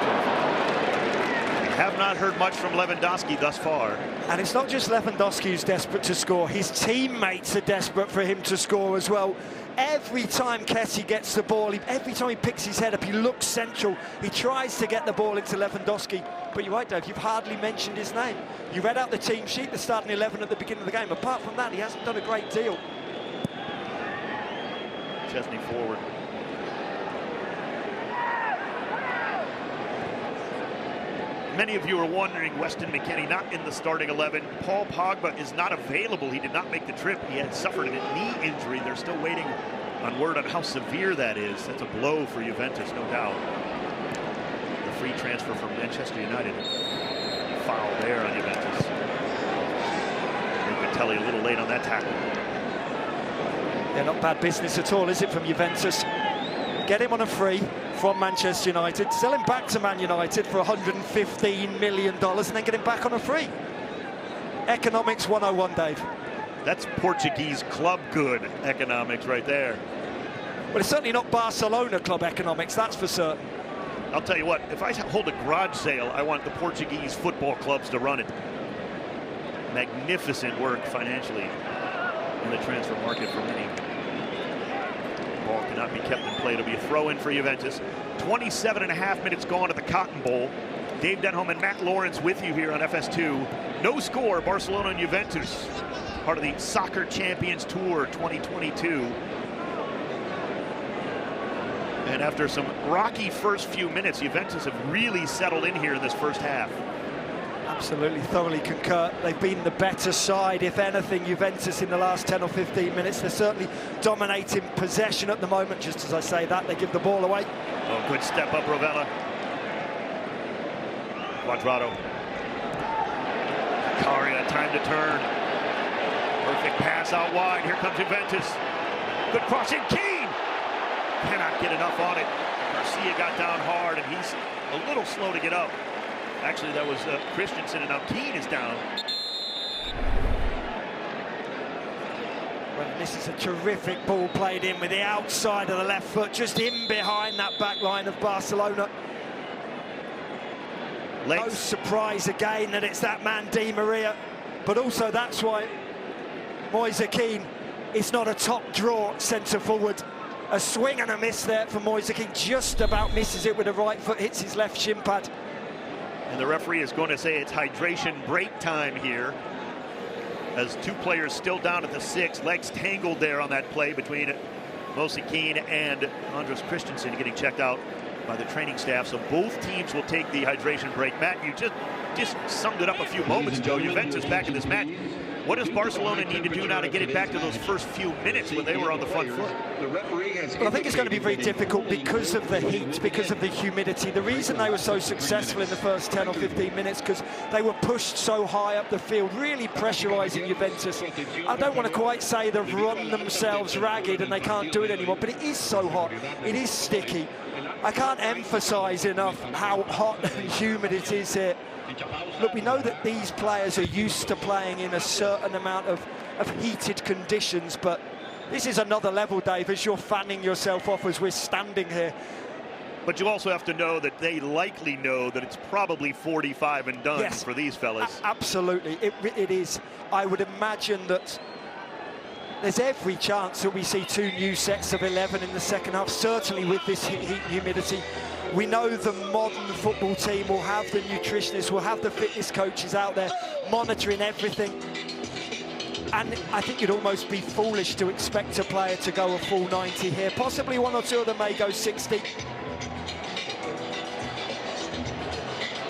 Have not heard much from Lewandowski thus far. And it's not just Lewandowski who's desperate to score. His teammates are desperate for him to score as well. Every time Kessie gets the ball, every time he picks his head up, he looks central. He tries to get the ball into Lewandowski. But you're right, Dave, you've hardly mentioned his name. You read out the team sheet, the starting 11 at the beginning of the game. Apart from that, he hasn't done a great deal. Chesney forward. Many of you are wondering, Weston McKennie not in the starting 11. Paul Pogba is not available. He did not make the trip. He had suffered a knee injury. They're still waiting on word on how severe that is. That's a blow for Juventus, no doubt. The free transfer from Manchester United. Foul there on Juventus. Locatelli a little late on that tackle. Yeah, not bad business at all, is it, from Juventus? Get him on a free from Manchester United, sell him back to Man United for $115 million, and then get him back on a free. Economics 101, Dave. That's Portuguese club good economics right there. Well, it's certainly not Barcelona club economics, that's for certain. I'll tell you what, if I hold a garage sale, I want the Portuguese football clubs to run it. Magnificent work financially in the transfer market for many. Ball cannot be kept in play. It'll be a throw-in for Juventus. 27.5 minutes gone at the Cotton Bowl. Dave Denholm and Matt Lawrence with you here on FS2. No score, Barcelona and Juventus. Part of the Soccer Champions Tour 2022. And after some rocky first few minutes, Juventus have really settled in here in this first half. Absolutely, thoroughly concur. They've been the better side, if anything, Juventus, in the last 10 or 15 minutes. They're certainly dominating possession at the moment. Just as I say that, they give the ball away. Oh, good step up, Rovella. Quadrado. Caria, time to turn. Perfect pass out wide. Here comes Juventus. Good crossing. Keane cannot get enough on it. Garcia got down hard, and he's a little slow to get up. Actually, that was Christensen, and now Keane is down. Well, this is a terrific ball played in with the outside of the left foot, just in behind that back line of Barcelona. No surprise again that it's that man Di Maria, but also that's why Moise Kean is not a top draw centre forward. A swing and a miss there for Moise Kean, just about misses it with the right foot, hits his left shin pad. And the referee is going to say it's hydration break time here, as two players still down at the 6, legs tangled there on that play between Moise Kean and Andres Christensen, getting checked out by the training staff. So both teams will take the hydration break. Matt, you just summed it up a few moments ago. Juventus back in this match. What does Barcelona need to do now to get it back to those first few minutes when they were on the front foot? Well, I think it's going to be very difficult because of the heat, because of the humidity. The reason they were so successful in the first 10 or 15 minutes, because they were pushed so high up the field, really pressurising Juventus. I don't want to quite say they've run themselves ragged and they can't do it anymore, but it is so hot. It is sticky. I can't emphasise enough how hot and humid it is here. Look, we know that these players are used to playing in a certain amount of heated conditions, but this is another level, Dave, as you're fanning yourself off as we're standing here. But you also have to know that they likely know that it's probably 45 and done for these fellas. Absolutely, it is. I would imagine that there's every chance that we see 2 new sets of 11 in the second half, certainly with this heat and humidity. We know the modern football team will have the nutritionists, will have the fitness coaches out there monitoring everything. And I think you'd almost be foolish to expect a player to go a full 90 here. Possibly 1 or 2 of them may go 60.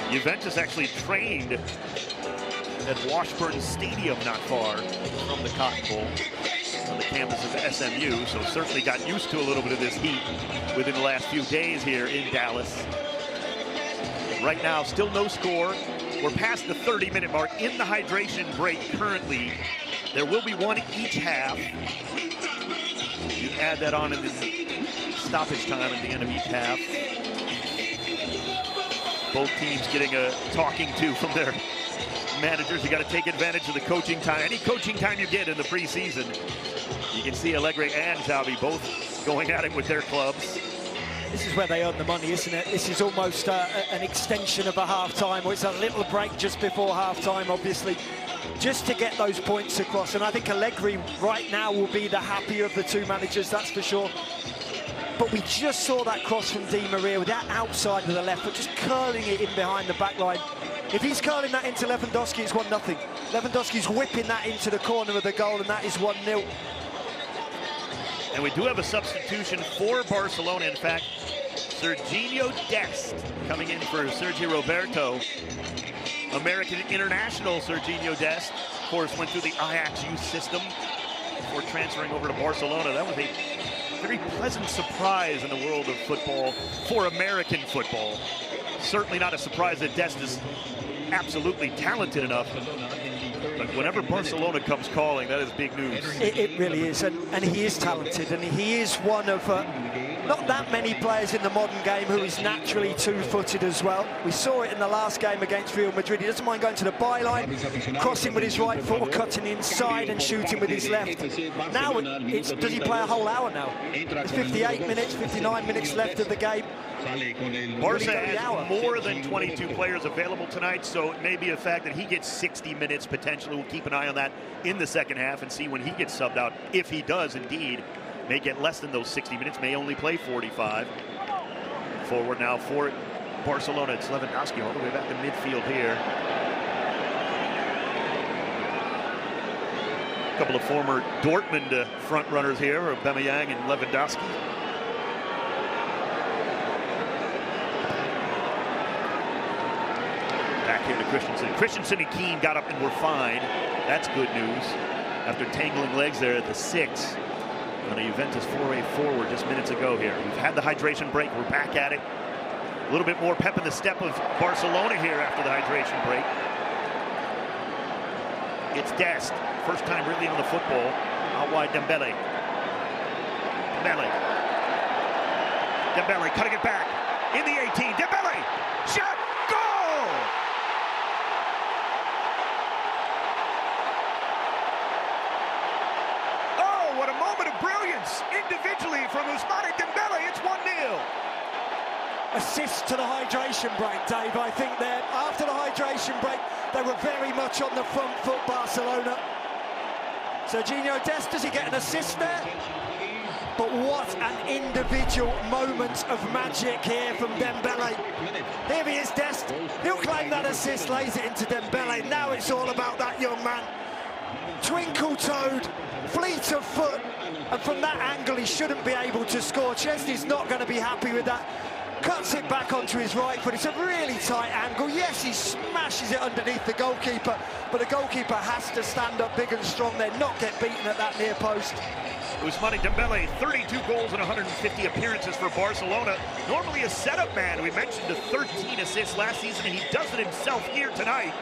Juventus actually trained at Washburn Stadium not far from the Cotton Bowl, on the campus of SMU, so certainly got used to a little bit of this heat within the last few days here in Dallas. Right now, still no score. We're past the 30-minute mark in the hydration break currently. There will be 1 each half. You add that on in the stoppage time at the end of each half. Both teams getting a talking to from their managers. You got to take advantage of the coaching time. Any coaching time you get in the preseason. You can see Allegri and Xavi both going at it with their clubs. This is where they earn the money, isn't it? This is almost an extension of a half-time, or it's a little break just before half-time, obviously, just to get those points across. And I think Allegri right now will be the happier of the 2 managers, that's for sure. But we just saw that cross from Di Maria with that outside of the left foot, just curling it in behind the back line. If he's curling that into Lewandowski, it's 1-0. Lewandowski's whipping that into the corner of the goal, and that is 1-0. And we do have a substitution for Barcelona. In fact, Serginho Dest coming in for Sergio Roberto. American international Serginho Dest, of course, went through the Ajax youth system before transferring over to Barcelona. That was a very pleasant surprise in the world of football for American football. Certainly not a surprise that Dest is absolutely talented enough. But whenever Barcelona comes calling, that is big news. It really is, and he is talented, and he is one of not that many players in the modern game who is naturally 2-footed as well. We saw it in the last game against Real Madrid. He doesn't mind going to the byline, crossing with his right foot, or cutting inside and shooting with his left. Now, does he play a whole hour now? There's 58 minutes, 59 minutes left of the game. Barca has more than 22 players available tonight, so it may be a fact that he gets 60 minutes potentially. We'll keep an eye on that in the second half and see when he gets subbed out. If he does indeed, may get less than those 60 minutes, may only play 45. Forward now for Barcelona. It's Lewandowski all the way back to midfield here. A couple of former Dortmund front runners here, Aubameyang and Lewandowski. here to Christensen. Christensen and Keane got up and were fine. That's good news. After tangling legs there at the 6 on a Juventus 4-way forward just minutes ago here. We've had the hydration break. We're back at it. A little bit more pep in the step of Barcelona here after the hydration break. It's Dest. First time really on the football. Out wide, Dembele. Dembele cutting it back. In the 18. Dembele! Shot! Goal! Oh, what a moment of brilliance individually from Ousmane Dembele. It's 1-0. Assist to the hydration break, Dave. I think that after the hydration break, they were very much on the front foot, Barcelona. Serginho Dest, does he get an assist there? But what an individual moment of magic here from Dembele. Here he is, Dest. He'll claim that assist, lays it into Dembele. Now it's all about that young man. Twinkle-toed, fleet of foot, and from that angle he shouldn't be able to score. Chesney's not going to be happy with that. Cuts it back onto his right foot. It's a really tight angle. Yes, he smashes it underneath the goalkeeper, but the goalkeeper has to stand up big and strong there, not get beaten at that near post. Ousmane Dembele, 32 goals and 150 appearances for Barcelona. Normally a setup man. We mentioned the 13 assists last season, and he does it himself here tonight.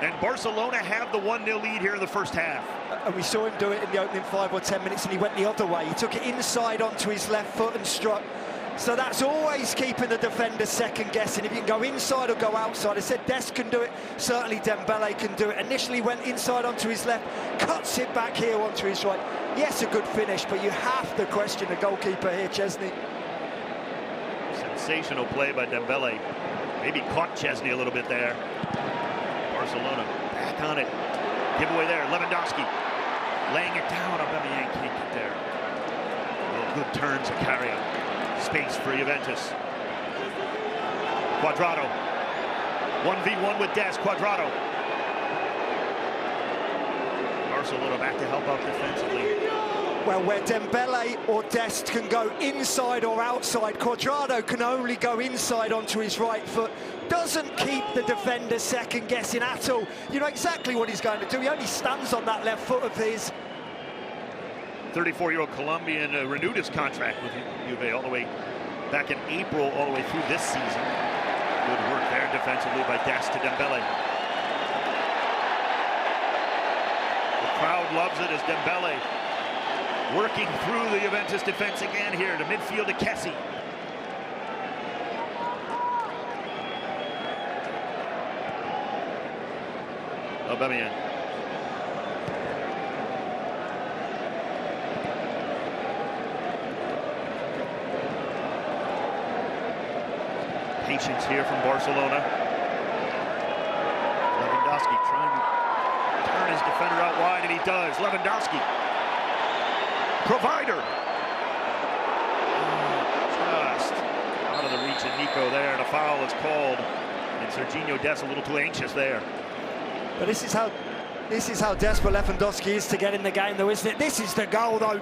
And Barcelona have the 1-0 lead here in the first half. And we saw him do it in the opening 5 or 10 minutes, and he went the other way. He took it inside onto his left foot and struck. So that's always keeping the defender second guessing. If you can go inside or go outside. I said Dest can do it, certainly Dembele can do it. Initially went inside onto his left, cuts it back here onto his right. Yes, a good finish, but you have to question the goalkeeper here, Chesney. Sensational play by Dembele. Maybe caught Chesney a little bit there. Barcelona back on it. Giveaway there, Lewandowski. Laying it down, Aubameyang can't get there. Well, good turns of Cario. Space for Juventus. Cuadrado. 1v1 with Dest. Cuadrado. Barcelona back to help out defensively. Well, where Dembele or Dest can go inside or outside, Cuadrado can only go inside onto his right foot. Doesn't keep the defender second guessing at all. You know exactly what he's going to do. He only stands on that left foot of his. 34-year-old Colombian renewed his contract with Juve all the way back in April, all the way through this season. Good work there defensively by Dest to Dembele. The crowd loves it as Dembele working through the Juventus defense again here to midfield to Kessie. Aubameyang. Patience here from Barcelona. Lewandowski trying to turn his defender out wide, and he does. Lewandowski. Provider. Just out of the reach of Nico there, and a foul is called. And Serginho Dest a little too anxious there. But this is how desperate Lewandowski is to get in the game, though, isn't it? This is the goal, though,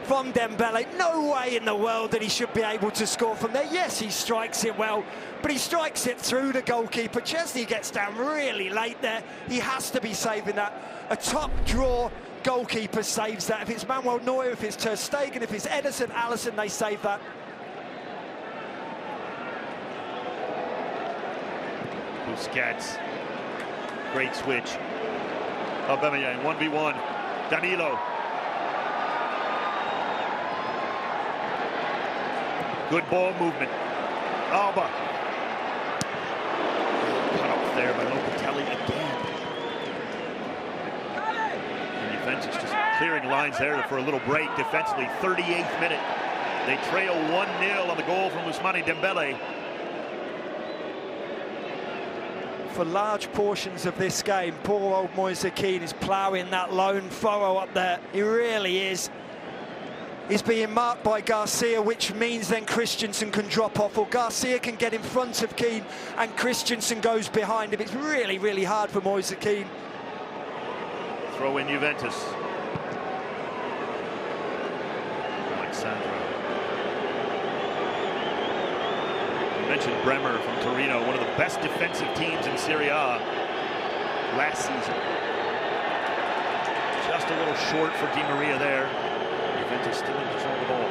from Dembele. No way in the world that he should be able to score from there. Yes, he strikes it well, but he strikes it through the goalkeeper. Chesney gets down really late there. He has to be saving that. A top draw goalkeeper saves that. If it's Manuel Neuer, if it's Ter Stegen, if it's Ederson, Alisson, they save that. Busquets. Great switch. Aubameyang, 1v1. Danilo. Good ball movement. Alba. Cut off there by Locatelli again. And Juventus just clearing lines there for a little break defensively. 38th minute. They trail 1-0 on the goal from Ousmane Dembele. For large portions of this game, poor old Moise Kean is ploughing that lone furrow up there. He really is. He's being marked by Garcia, which means then Christensen can drop off, or Garcia can get in front of Kean and Christensen goes behind him. It's really, really hard for Moise Kean. Throw in Juventus. Alexandro. mentioned Bremer from Torino, one of the best defensive teams in Serie A last season. Just a little short for Di Maria there. Juventus still in control of the ball.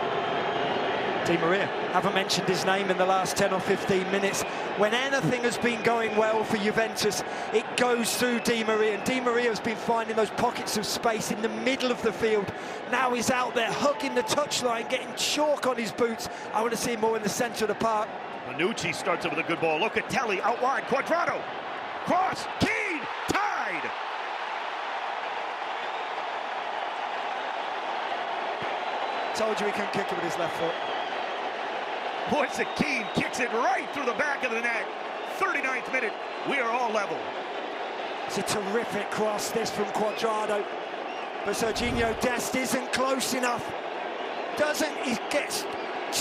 Di Maria, haven't mentioned his name in the last 10 or 15 minutes. When anything has been going well for Juventus, it goes through Di Maria, and Di Maria has been finding those pockets of space in the middle of the field. Now he's out there hugging the touchline, getting chalk on his boots. I want to see him more in the centre of the park. Manucci starts it with a good ball. Locatelli out wide. Cuadrado. Cross. Keane. Tied. Told you he couldn't kick it with his left foot. Moise Keane kicks it right through the back of the net. 39th minute. We are all level. It's a terrific cross, this from Cuadrado. But Serginho Dest isn't close enough. He gets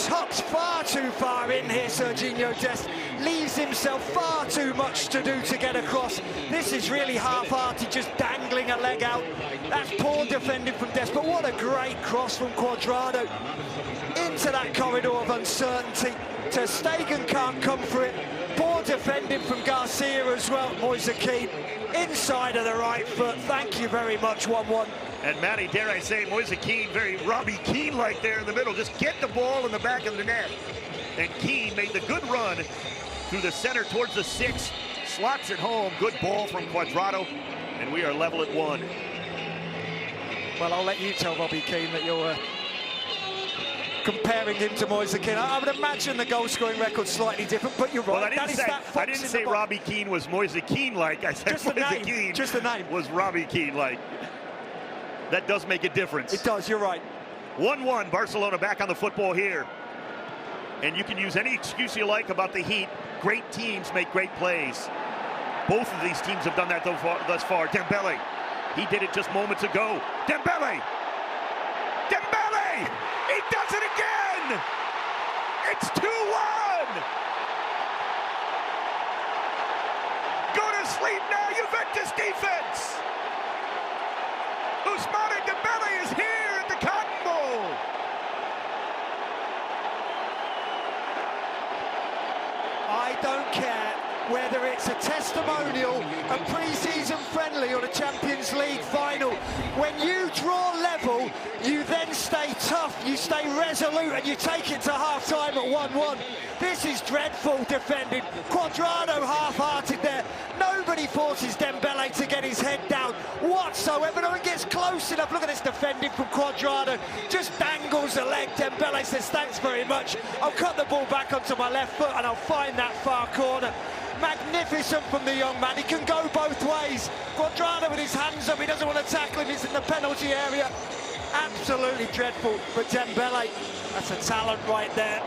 tucked far too far in here, Serginho Dest. Leaves himself far too much to do to get across. This is really half-hearted, just dangling a leg out. That's poor defending from Dest, but what a great cross from Cuadrado. Into that corridor of uncertainty. Ter Stegen can't come for it. Poor defending from Garcia as well. Moise Keane inside of the right foot. Thank you very much, 1-1. And Matty, dare I say, Moise Keane, very Robbie Keane-like there in the middle. Just get the ball in the back of the net. And Keane made the good run through the center towards the 6. Slots it home. Good ball from Cuadrado. And we are level at 1. Well, I'll let you tell Robbie Keane that you're comparing him to Moise Keane. I would imagine the goal-scoring record's slightly different, but you're right. Well, I didn't say Robbie Keane was Moise Keane-like. I said Moise Keane just the name was Robbie Keane-like. That does make a difference. It does, you're right. 1-1, Barcelona back on the football here. And you can use any excuse you like about the heat. Great teams make great plays. Both of these teams have done that thus far. Dembele, he did it just moments ago. Dembele! Dembele! He does it again! It's 2-1! Go to sleep now, Juventus defense! Ousmane Dembele is here at the Cotton Bowl! I don't care whether it's a testimonial, a pre-season friendly or a Champions League final. When you draw level, you then stay tough, you stay resolute, and you take it to half-time at 1-1. This is dreadful defending. Cuadrado half-hearted there. Nobody forces Dembele to get his head down whatsoever. No one gets close enough. Look at this defending from Cuadrado. Just dangles the leg. Dembele says, thanks very much. I'll cut the ball back onto my left foot and I'll find that far corner. Magnificent from the young man. He can go both ways. Cuadrado with his hands up. He doesn't want to tackle him. He's in the penalty area. Absolutely dreadful. But Dembele, that's a talent right there.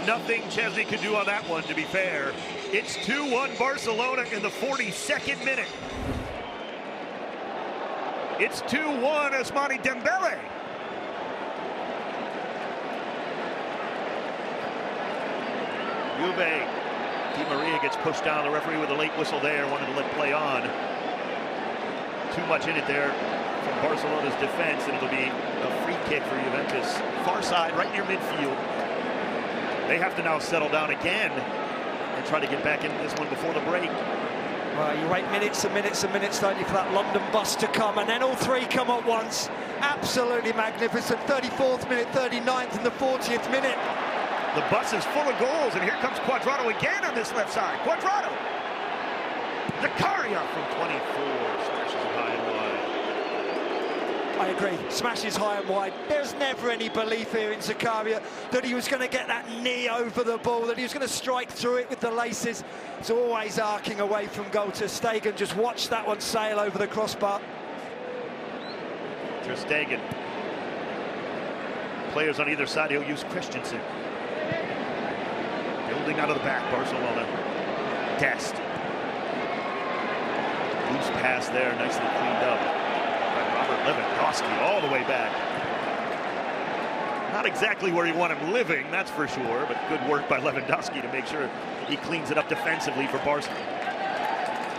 Nothing Chesney could do on that one, to be fair. It's 2-1 Barcelona in the 42nd minute. It's 2-1 Ousmane Dembele. Juve. Di Maria gets pushed down. The referee with a late whistle there. Wanted to let play on. Too much in it there from Barcelona's defense, and it'll be a free kick for Juventus. Far side, right near midfield. They have to now settle down again and try to get back into this one before the break. Well, you wait minutes and minutes and minutes, don't you, for that London bus to come, and then all three come at once. Absolutely magnificent. 34th minute, 39th, and the 40th minute. The bus is full of goals, and here comes Cuadrado again on this left side. Cuadrado! Zakaria from 24 smashes it high and wide. I agree, smashes high and wide. There's never any belief here in Zakaria that he was going to get that knee over the ball, that he was going to strike through it with the laces. It's always arcing away from goal. Ter Stegen just watched that one sail over the crossbar. Ter Stegen. Players on either side, he'll use Christensen. Building out of the back, Barcelona. Dest. Loose pass there, nicely cleaned up by Robert Lewandowski all the way back. Not exactly where you want him living, that's for sure, but good work by Lewandowski to make sure he cleans it up defensively for Barca.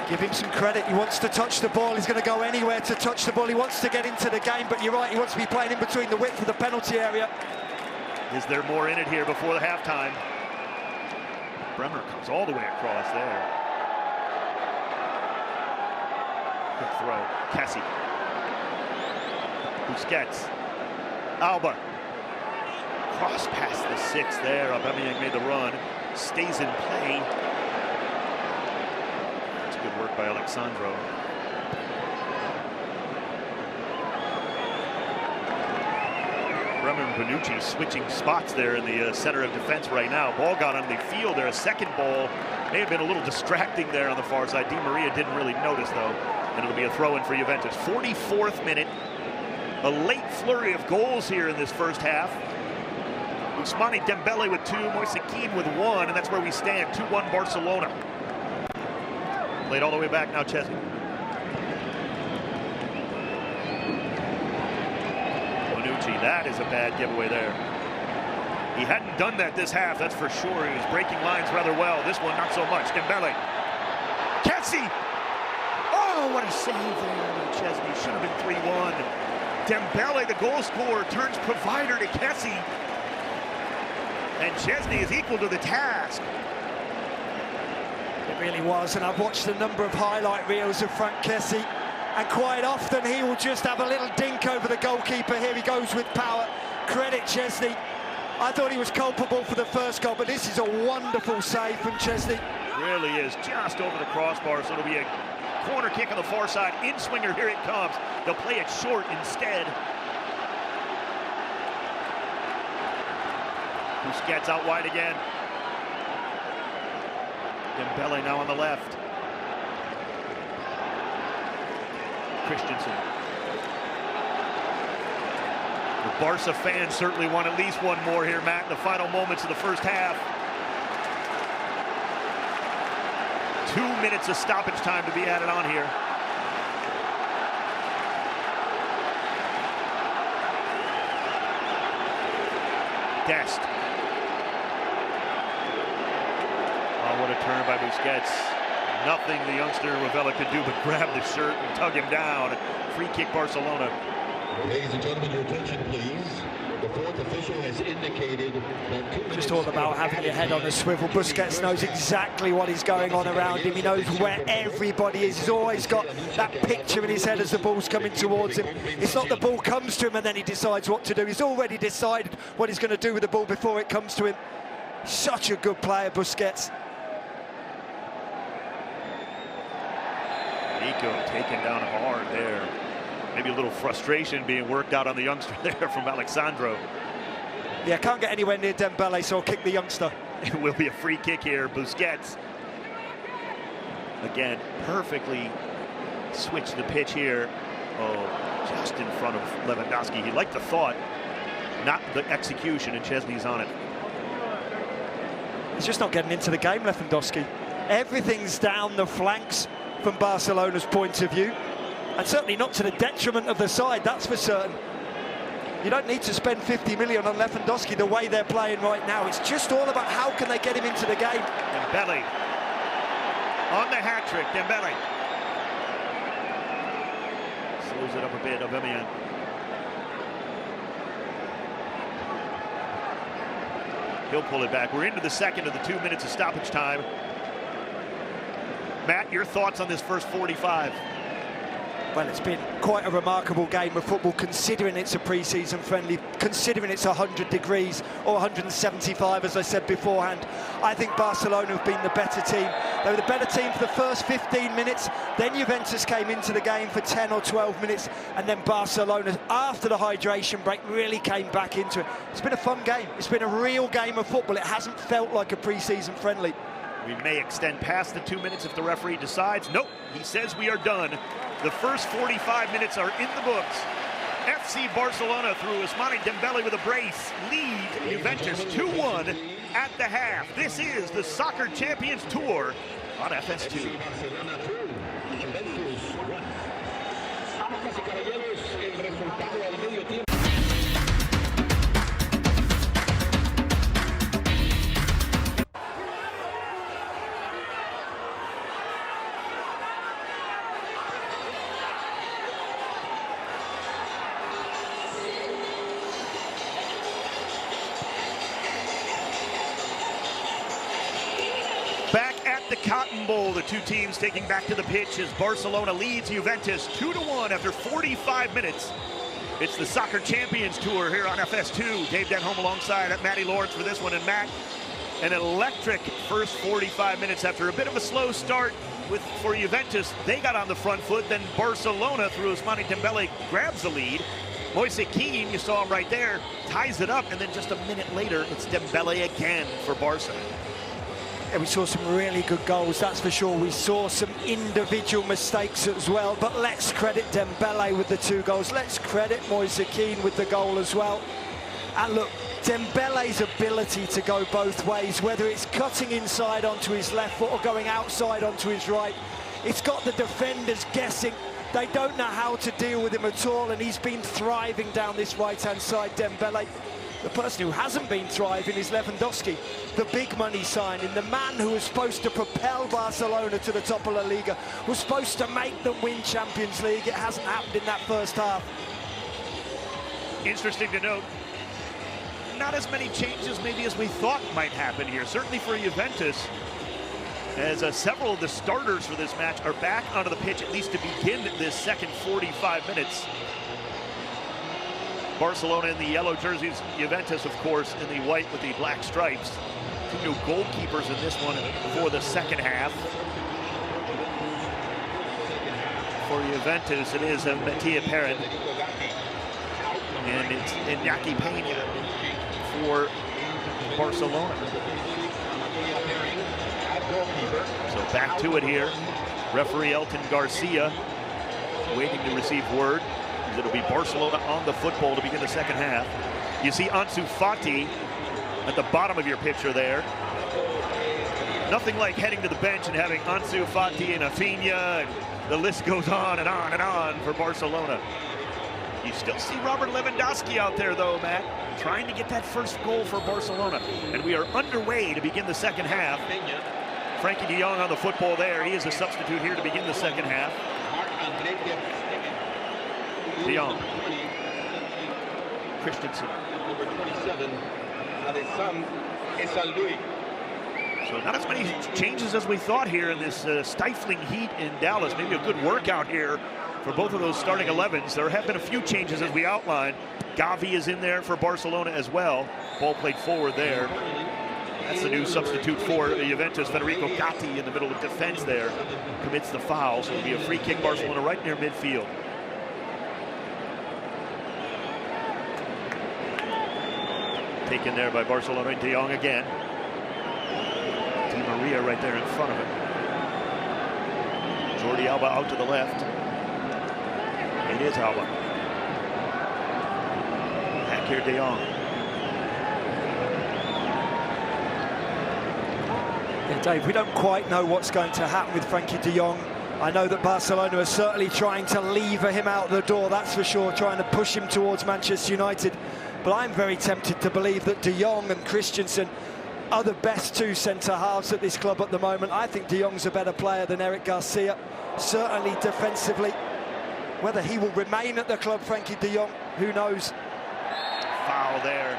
Give him some credit. He wants to touch the ball. He's going to go anywhere to touch the ball. He wants to get into the game, but you're right, he wants to be playing in between the width of the penalty area. Is there more in it here before the halftime? Bremer comes all the way across there. Quick throw. Kessie. Busquets. Alba. Cross past the 6 there. Aubameyang made the run. Stays in play. That's good work by Alexandro. Bremer and Bonucci switching spots there in the center of defense right now. Ball got on the field there. A second ball may have been a little distracting there on the far side. Di Maria didn't really notice though. And it'll be a throw in for Juventus. 44th minute. A late flurry of goals here in this first half. Ousmane Dembele with 2, Moise Kean with 1, and that's where we stand. 2-1 Barcelona. Played all the way back now, Chesney. Bonucci, that is a bad giveaway there. He hadn't done that this half, that's for sure. He was breaking lines rather well. This one, not so much. Dembele. Kessie! Oh, what a save there, Chesney. Should have been 3-1. Dembele, the goal scorer, turns provider to Kessie. And Chesney is equal to the task. It really was, and I've watched a number of highlight reels of Frank Kessie, and quite often he will just have a little dink over the goalkeeper. Here he goes with power. Credit Chesney. I thought he was culpable for the first goal, but this is a wonderful save from Chesney. Really is, just over the crossbar, so it'll be a corner kick on the far side. In-swinger, here it comes. They'll play it short instead. Busquets out wide again. Dembele now on the left. Christensen. The Barca fans certainly want at least one more here, Matt, in the final moments of the first half. 2 minutes of stoppage time to be added on here. Dest. Oh, what a turn by Busquets. Nothing the youngster Ravella could do but grab the shirt and tug him down. Free kick Barcelona. Ladies and gentlemen, your attention please. The fourth official has indicated that Just all about having your head on a swivel. Busquets knows exactly what is going on around him. He knows where everybody is. He's always got that picture in his head as the ball's coming towards him. It's not the ball comes to him and then he decides what to do. He's already decided what he's going to do with the ball before it comes to him. Such a good player, Busquets. Nico taken down hard there. Maybe a little frustration being worked out on the youngster there from Alexandro. Yeah, can't get anywhere near Dembele, so I'll kick the youngster. It will be a free kick here. Busquets. Again, perfectly switched the pitch here. Oh, just in front of Lewandowski. He liked the thought, not the execution, and Chesney's on it. He's just not getting into the game, Lewandowski. Everything's down the flanks from Barcelona's point of view. And certainly not to the detriment of the side, that's for certain. You don't need to spend 50 million on Lewandowski the way they're playing right now. It's just all about how can they get him into the game. Dembele on the hat trick. Dembele slows it up a bit. Aubameyang. He'll pull it back. We're into the second of the 2 minutes of stoppage time. Matt, your thoughts on this first 45? Well, it's been quite a remarkable game of football, considering it's a pre-season friendly, considering it's 100 degrees or 175, as I said beforehand. I think Barcelona have been the better team. They were the better team for the first 15 minutes. Then Juventus came into the game for 10 or 12 minutes. And then Barcelona, after the hydration break, really came back into it. It's been a fun game. It's been a real game of football. It hasn't felt like a pre-season friendly. We may extend past the 2 minutes if the referee decides. Nope, he says we are done. The first 45 minutes are in the books. FC Barcelona through Ousmane Dembele with a brace lead Juventus 2-1 at the half. This is the Soccer Champions Tour on FS2. the Cotton Bowl. The two teams taking back to the pitch as Barcelona leads Juventus 2-1 after 45 minutes. It's the Soccer Champions Tour here on FS2. Dave Denholm alongside Matty Lawrence for this one. And Matt, an electric first 45 minutes after a bit of a slow start for Juventus. They got on the front foot. Then Barcelona, through Ousmane Dembele, grabs the lead. Moise Kean, you saw him right there, ties it up. And then just a minute later, it's Dembele again for Barca. And we saw some really good goals, that's for sure. We saw some individual mistakes as well, but let's credit Dembele with the 2 goals. Let's credit Moise Kean with the goal as well. And look, Dembele's ability to go both ways, whether it's cutting inside onto his left foot or going outside onto his right, it's got the defenders guessing. They don't know how to deal with him at all, and he's been thriving down this right-hand side, Dembele. The person who hasn't been thriving is Lewandowski, the big money signing, the man who was supposed to propel Barcelona to the top of La Liga, was supposed to make them win Champions League. It hasn't happened in that first half. Interesting to note, not as many changes maybe as we thought might happen here, certainly for Juventus, as several of the starters for this match are back onto the pitch, at least to begin this second 45 minutes. Barcelona in the yellow jerseys, Juventus, of course, in the white with the black stripes. 2 new goalkeepers in this one for the second half. For Juventus, it is Mattia Perrin. And it's Iñaki Peña for Barcelona. So back to it here. Referee Elton Garcia waiting to receive word. It'll be Barcelona on the football to begin the second half. You see Ansu Fati at the bottom of your picture there. Nothing like heading to the bench and having Ansu Fati and Rafinha, and the list goes on and on and on for Barcelona. You still see Robert Lewandowski out there, though, Matt, trying to get that first goal for Barcelona. And we are underway to begin the second half. Frankie de Jong on the football there. He is a substitute here to begin the second half. De Jong. Christensen. Number 27, So not as many changes as we thought here in this stifling heat in Dallas. Maybe a good workout here for both of those starting 11s. There have been a few changes as we outlined. Gavi is in there for Barcelona as well. Ball played forward there. That's the new substitute for Juventus. Federico Gatti in the middle of defense there commits the foul. So it'll be a free kick, Barcelona right near midfield. Taken there by Barcelona. De Jong again. Di Maria right there in front of him. Jordi Alba out to the left. It is Alba. Back here, De Jong. Yeah, Dave, we don't quite know what's going to happen with Frankie de Jong. I know that Barcelona are certainly trying to lever him out the door, that's for sure, trying to push him towards Manchester United. But I'm very tempted to believe that de Jong and Christensen are the best 2 centre-halves at this club at the moment. I think de Jong's a better player than Eric Garcia, certainly defensively. Whether he will remain at the club, Frankie de Jong, who knows? Foul there.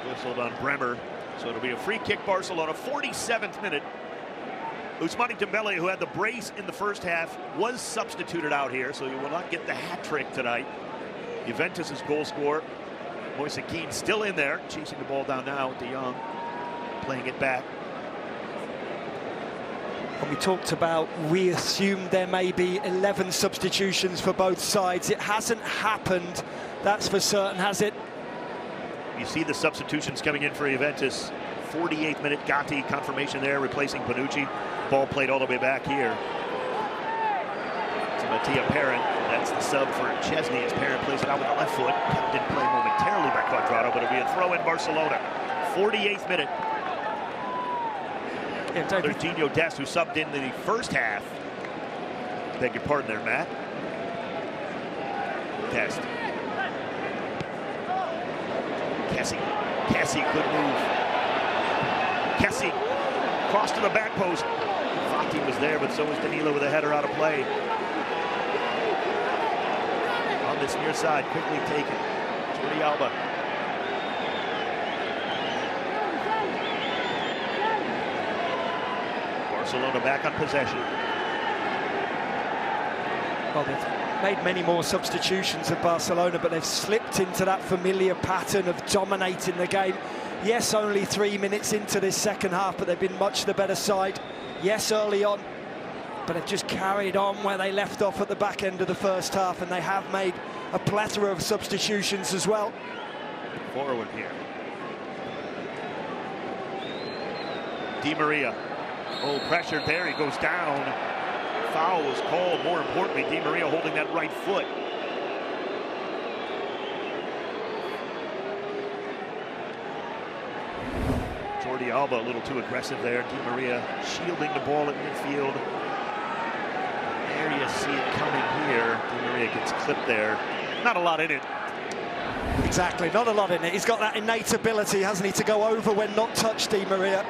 Whistled on Bremer. So it'll be a free kick, Barcelona. 47th minute. Ousmane Dembele, who had the brace in the first half, was substituted out here, so he will not get the hat trick tonight. Juventus' goal scorer, Moise Kean, still in there, chasing the ball down now. De Jong playing it back. When we talked about, we assumed there may be 11 substitutions for both sides. It hasn't happened, that's for certain, has it? You see the substitutions coming in for Juventus. 48th minute, Gatti, confirmation there, replacing Bonucci. Ball played all the way back here to Mattia Perrin. That's the sub for Chesney as Perrin plays it out with the left foot. Kept in play momentarily by Cuadrado, but it'll be a throw in Barcelona. 48th minute. Yeah, David. Serginho Dest, who subbed in the first half. Beg your pardon there, Matt. Dest. Kessie could move. Kessie cross to the back post. Fati was there, but so was Danilo with a header out of play. On this near side, quickly taken. Jordi Alba. Barcelona back on possession. Well, they've made many more substitutions at Barcelona, but they've slipped into that familiar pattern of dominating the game. Yes, only 3 minutes into this second half, but they've been much the better side. Yes, early on, but they've just carried on where they left off at the back end of the first half, and they have made a plethora of substitutions as well. Forward here. Di Maria. Oh, pressured there, he goes down. Foul was called. More importantly, Di Maria holding that right foot. Jordi Alba a little too aggressive there. Di Maria shielding the ball at midfield. There you see it coming here. Di Maria gets clipped there. Not a lot in it. Exactly, not a lot in it. He's got that innate ability, hasn't he, to go over when not touched, Di Maria.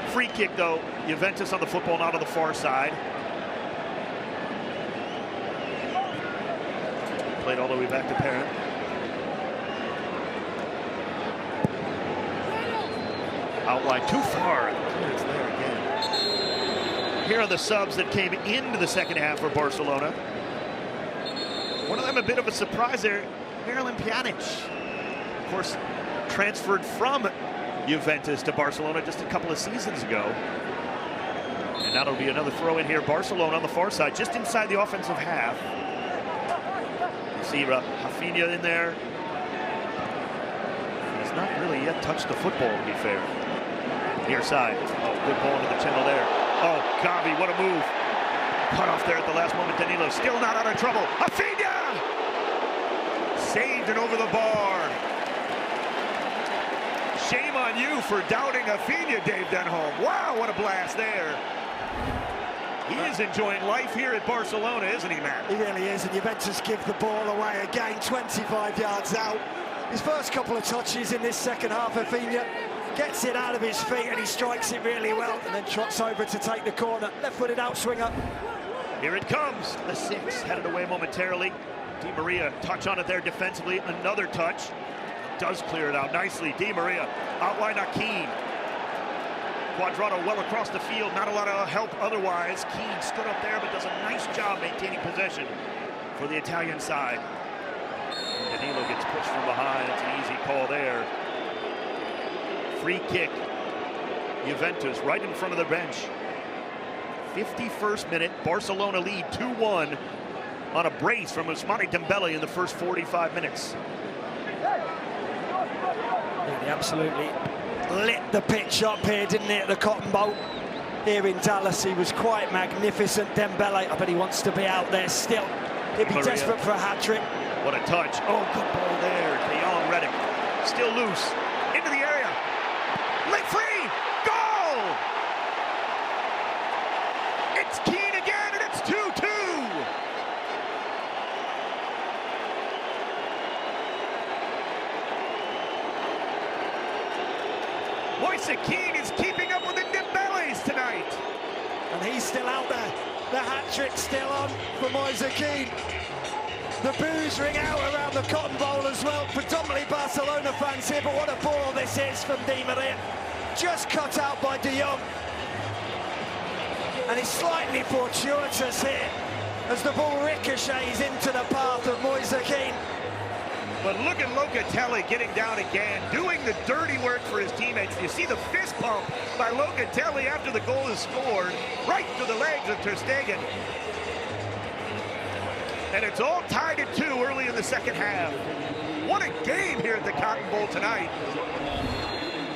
Free kick, though. Juventus on the football, not on the far side. Played all the way back to Parent. Out wide, too far. It's there again. Here are the subs that came into the second half for Barcelona. One of them a bit of a surprise there, Marilyn Pjanic. Of course, transferred from Juventus to Barcelona just a couple of seasons ago. And now it'll be another throw in here. Barcelona on the far side, just inside the offensive half. You see Rafinha in there. He's not really yet touched the football, to be fair. Near side. Oh, good ball into the channel there. Oh, Gavi, what a move. Cut off there at the last moment. Danilo still not out of trouble. Rafinha! Saved and over the bar. Shame on you for doubting Rafinha, Dave Denholm. Wow, what a blast there. He is enjoying life here at Barcelona, isn't he, Matt? He really is, and Juventus give the ball away again, 25 yards out. His first couple of touches in this second half, Rafinha gets it out of his feet and he strikes it really well and then trots over to take the corner. Left-footed outswinger. Here it comes. The 6 headed away momentarily. Di Maria touch on it there defensively. Another touch. Does clear it out nicely. Di Maria out wide, Keane. Cuadrado well across the field. Not a lot of help otherwise. Keane stood up there but does a nice job maintaining possession for the Italian side. And Danilo gets pushed from behind. It's an easy call there. Free kick. Juventus right in front of the bench. 51st minute. Barcelona lead 2-1 on a brace from Ousmane Dembele in the first 45 minutes. Yeah, he absolutely lit the pitch up here, didn't he, at the Cotton Bowl? Here in Dallas, he was quite magnificent. Dembele, I bet he wants to be out there still. He'd be desperate for a hat-trick. What a touch. Oh, good ball there. De Jong, Reddick. Still loose. Into the area. Lit free. Goal! It's Keane again, and it's 2-2. Moise Keane is keeping up with the Dembele's tonight. And he's still out there. The hat-trick still on for Moise Keane. The boos ring out around the Cotton Bowl as well. Predominantly Barcelona fans here, but what a ball this is from Di Maria. Just cut out by De Jong. And it's slightly fortuitous here as the ball ricochets into the path of Moise Keane. But look at Locatelli getting down again, doing the dirty work for his teammates. You see the fist pump by Locatelli after the goal is scored, right to the legs of Ter Stegen. And it's all tied at 2 early in the second half. What a game here at the Cotton Bowl tonight.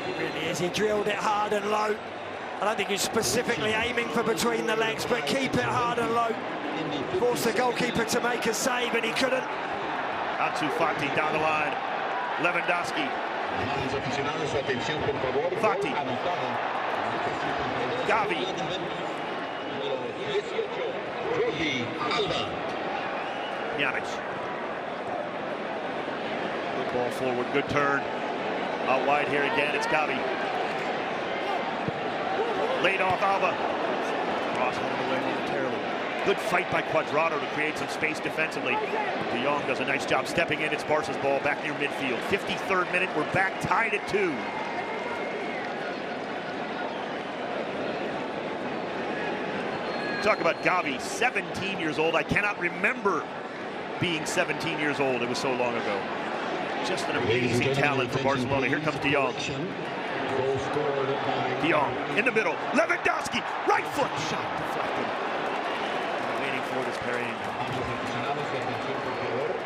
It really is. He drilled it hard and low. I don't think he's specifically aiming for between the legs, but keep it hard and low. Forced the goalkeeper to make a save, and he couldn't. Ansu Fati down the line. Lewandowski. Fati. Gavi. Pjanic. Good ball forward, good turn. Out wide here again, it's Gavi. Laid off Alba. Cross went away momentarily. Good fight by Cuadrado to create some space defensively. De Jong does a nice job stepping in. It's Barca's ball back near midfield. 53rd minute, we're back tied at 2. talk about Gavi, 17 years old. I cannot remember being 17 years old. It was so long ago. Just an amazing talent for Barcelona. Here comes De Jong. De Jong in the middle. Lewandowski, right foot shot deflected. Waiting for this parrying.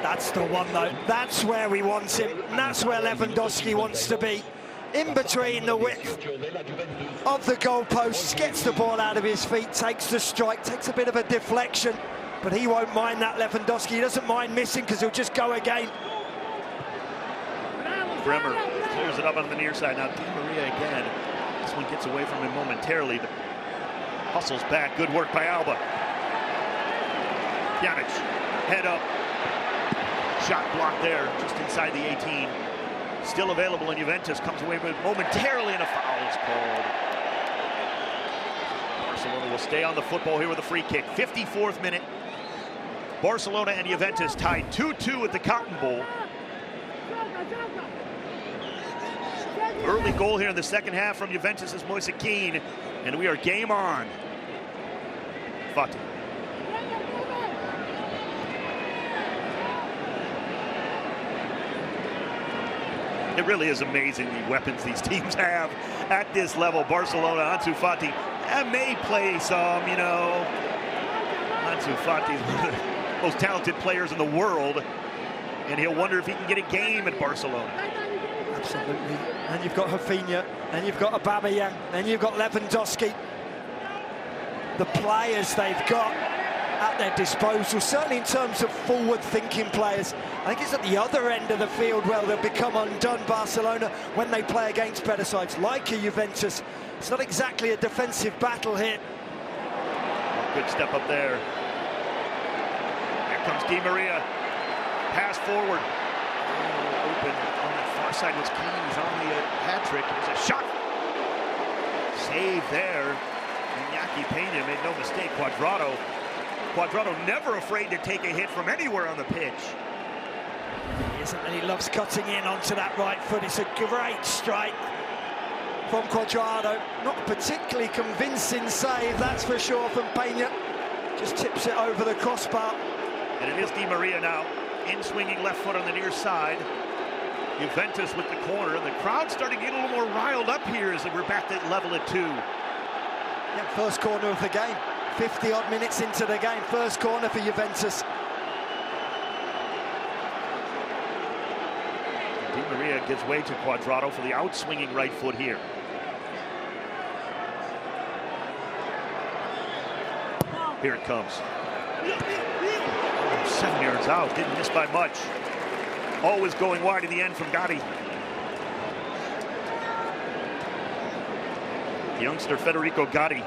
That's the one, though. That's where we want him. And that's where Lewandowski wants to be. In between the width of the goalposts, gets the ball out of his feet, takes the strike, takes a bit of a deflection, but he won't mind that, Lewandowski. He doesn't mind missing because he'll just go again. Bremer clears it up on the near side. Now Di Maria again. This one gets away from him momentarily, but hustles back. Good work by Alba. Pjanic, head up. Shot blocked there, just inside the 18. Still available in Juventus, comes away with momentarily, and a foul is called. Barcelona will stay on the football here with a free kick. 54th minute. Barcelona and Juventus tied 2-2 at the Cotton Bowl. Early goal here in the second half from Juventus' Moise Kean, and we are game on. Fati. It really is amazing the weapons these teams have at this level. Barcelona, Ansu Fati may play some, you know. Ansu Fati is one of the most talented players in the world, and he'll wonder if he can get a game at Barcelona. Absolutely. And you've got Rafinha, and you've got Aubameyang, and you've got Lewandowski. The players they've got at their disposal, certainly in terms of forward-thinking players. I think it's at the other end of the field where they'll become undone, Barcelona, when they play against better sides like a Juventus. It's not exactly a defensive battle here. Good step up there. Here comes Di Maria. Pass forward. Oh, open on that far side was Keane. He's on the hat trick. There's a shot. Save there. Iñaki Peña made no mistake. Cuadrado never afraid to take a hit from anywhere on the pitch. He isn't, and he loves cutting in onto that right foot. It's a great strike from Cuadrado. Not a particularly convincing save, that's for sure, from Peña. Just tips it over the crossbar. And it is Di Maria now, in swinging left foot on the near side. Juventus with the corner, and the crowd starting to get a little more riled up here as we're back at level at 2. Yeah, first corner of the game. 50-odd minutes into the game, first corner for Juventus. Di Maria gives way to Cuadrado for the outswinging right foot here. Here it comes. 7 yards out, didn't miss by much. Always going wide in the end from Gotti. The youngster Federico Gotti,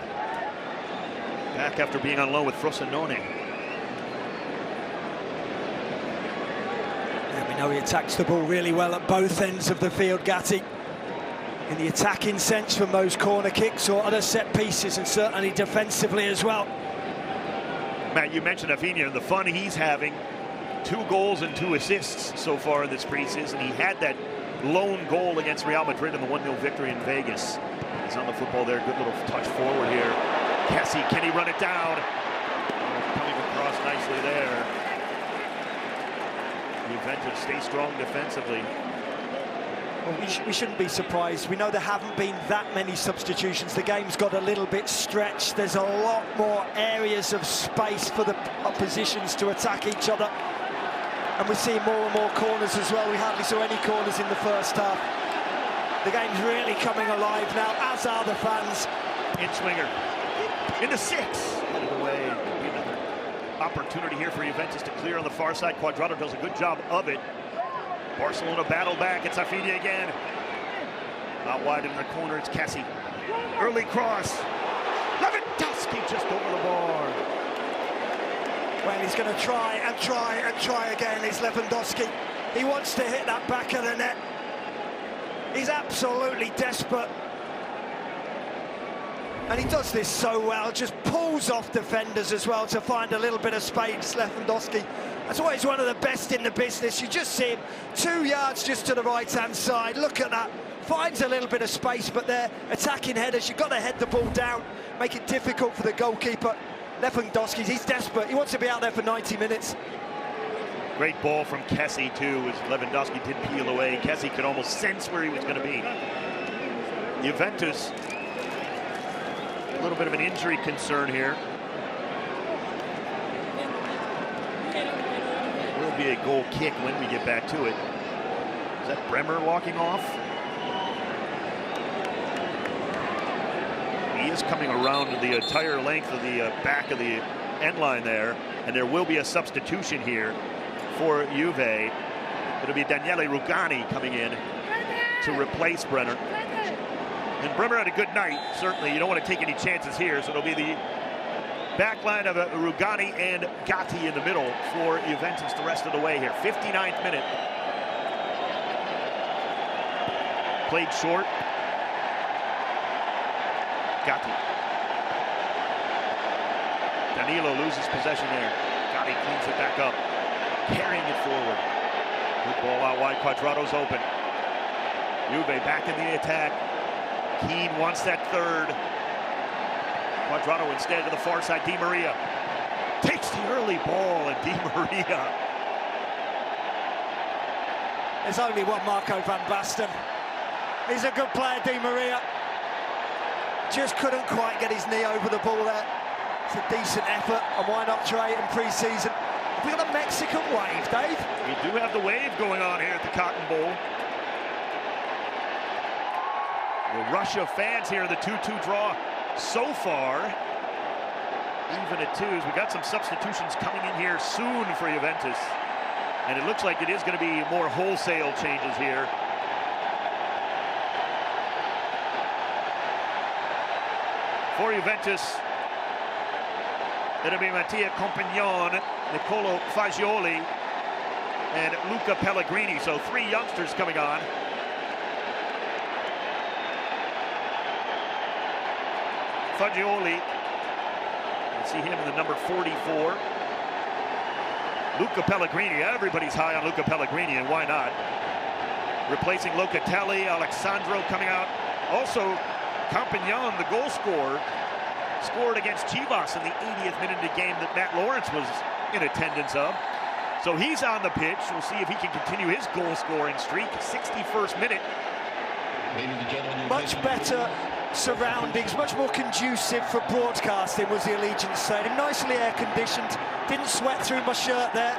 back after being on loan with Frosinone. And we know he attacks the ball really well at both ends of the field, Gatti. In the attacking sense from those corner kicks or other set pieces, and certainly defensively as well. Matt, you mentioned Rafinha and the fun he's having. 2 goals and 2 assists so far in this preseason. He had that lone goal against Real Madrid in the 1-0 victory in Vegas. He's on the football there. Good little touch forward here. Kessie, can he run it down? Coming across nicely there. Juventus stay strong defensively. Well, we shouldn't be surprised. We know there haven't been that many substitutions. The game's got a little bit stretched. There's a lot more areas of space for the oppositions to attack each other. And we're seeing more and more corners as well. We hardly saw any corners in the first half. The game's really coming alive now, as are the fans. In swinger. Into 6. Headed away. Could be another opportunity here for Juventus to clear on the far side. Cuadrado does a good job of it. Barcelona battle back. It's Rafinha again. Out wide in the corner, it's Kessie. Early cross. Lewandowski just over the bar. Well, he's going to try and try and try again. It's Lewandowski. He wants to hit that back of the net. He's absolutely desperate. And he does this so well, just pulls off defenders as well to find a little bit of space, Lewandowski. That's why he's one of the best in the business. You just see him 2 yards just to the right-hand side. Look at that. Finds a little bit of space, but they're attacking headers. You've got to head the ball down, make it difficult for the goalkeeper. Lewandowski, he's desperate. He wants to be out there for 90 minutes. Great ball from Kessie, too, as Lewandowski did peel away. Kessie could almost sense where he was going to be. Juventus, a little bit of an injury concern here. Will be a goal kick when we get back to it. Is that Bremer walking off? He is coming around the entire length of the back of the end line there, and there will be a substitution here for Juve. It'll be Daniele Rugani coming in to replace Brenner. And Bremer had a good night, certainly. You don't want to take any chances here, so it'll be the back line of Rugani and Gatti in the middle for Juventus the rest of the way here. 59th minute. Played short. Gatti. Danilo loses possession there. Gatti cleans it back up, carrying it forward. Good ball out wide. Quadrado's open. Juve back in the attack. Keane wants that third. Quadrado instead to the far side. Di Maria takes the early ball, and Di Maria. There's only one Marco van Basten. He's a good player, Di Maria. Just couldn't quite get his knee over the ball there. It's a decent effort, and why not try it in pre-season? Have we got a Mexican wave, Dave? We do have the wave going on here at the Cotton Bowl. The rush of fans here in the 2-2 draw so far. Even at twos. We got some substitutions coming in here soon for Juventus. And it looks like it is going to be more wholesale changes here. For Juventus, it'll be Mattia Compagnon, Nicolo Fagioli, and Luca Pellegrini. So 3 youngsters coming on. Fagioli, you see him in the number 44. Luca Pellegrini, everybody's high on Luca Pellegrini, and why not? Replacing Locatelli, Alexandro coming out. Also, Compagnon, the goal scorer, scored against Chivas in the 80th minute of the game that Matt Lawrence was in attendance of. So he's on the pitch. We'll see if he can continue his goal-scoring streak. 61st minute. Much better surroundings, much more conducive for broadcasting was the Allegiance Stadium. Nicely air-conditioned. Didn't sweat through my shirt there.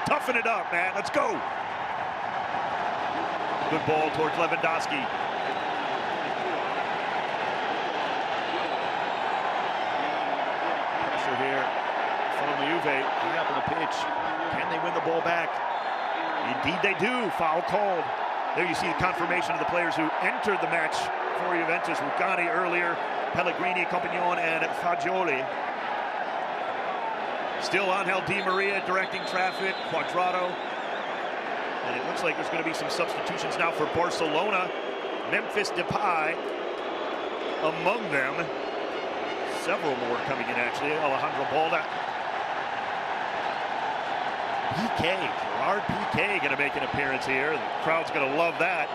Toughen it up, man. Let's go. Good ball towards Lewandowski. Here from the Juve, high up on the pitch. Can they win the ball back? Indeed they do. Foul called. There you see the confirmation of the players who entered the match for Juventus. Rugani earlier, Pellegrini, Compagnon, and Fagioli. Still Angel Di Maria directing traffic, Quadrado. And it looks like there's going to be some substitutions now for Barcelona. Memphis Depay among them. Several more coming in, actually. Alejandro Balda. Piqué, Gerard Piqué going to make an appearance here. The crowd's going to love that.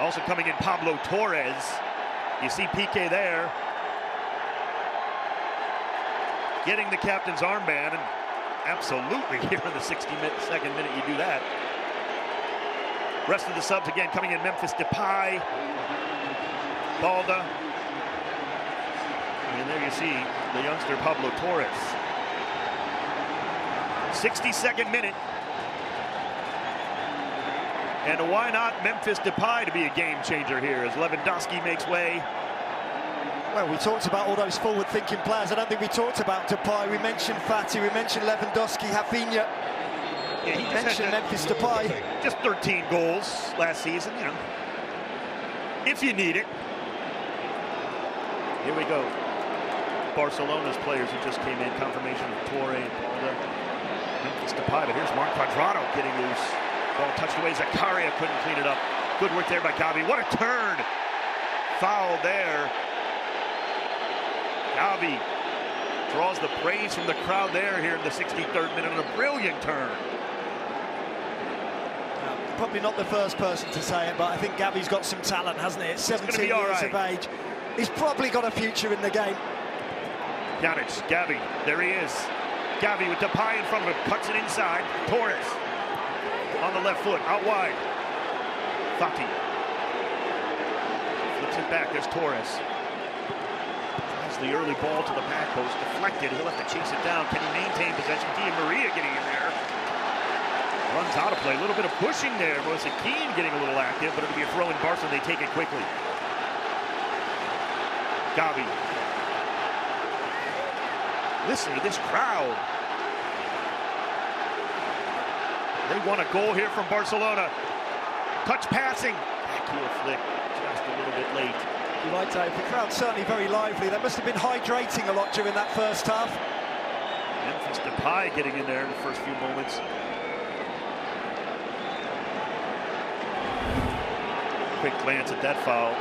Also coming in, Pablo Torres. You see Piqué there. Getting the captain's armband, and absolutely here in the 62nd minute you do that. Rest of the subs again coming in, Memphis Depay, Balda. And there you see the youngster Pablo Torres. 62nd minute. And why not Memphis Depay to be a game changer here as Lewandowski makes way. Well, we talked about all those forward-thinking players. I don't think we talked about Depay. We mentioned Fati, we mentioned Lewandowski, Rafinha. Yeah, he mentioned Memphis Depay. Just 13 goals last season, you know. If you need it. Here we go. Barcelona's players who just came in. Confirmation of Torre and Balda. Memphis Depay, but here's Marc Quadrado getting loose. Ball touched away. Zakaria couldn't clean it up. Good work there by Gavi. What a turn! Foul there. Gavi draws the praise from the crowd there here in the 63rd minute on a brilliant turn. Probably not the first person to say it, but I think Gavi's got some talent, hasn't he? At 17 years of age. He's probably got a future in the game. Pjanic, Gavi, there he is. Gavi with Depay in front of him, cuts it inside. Torres on the left foot, out wide. Fati flips it back, there's Torres. Has the early ball to the back post, deflected, he'll have to chase it down. Can he maintain possession? Di Maria getting in there. Runs out of play, a little bit of pushing there. Moise Kean getting a little active, but it'll be a throw in Barca, and they take it quickly. Gavi. Listen to this crowd. They want a goal here from Barcelona. Touch passing. Backheel flick, just a little bit late. You're right, Dave. The crowd's certainly very lively. They must have been hydrating a lot during that first half. Memphis Depay getting in there in the first few moments. Quick glance at that foul.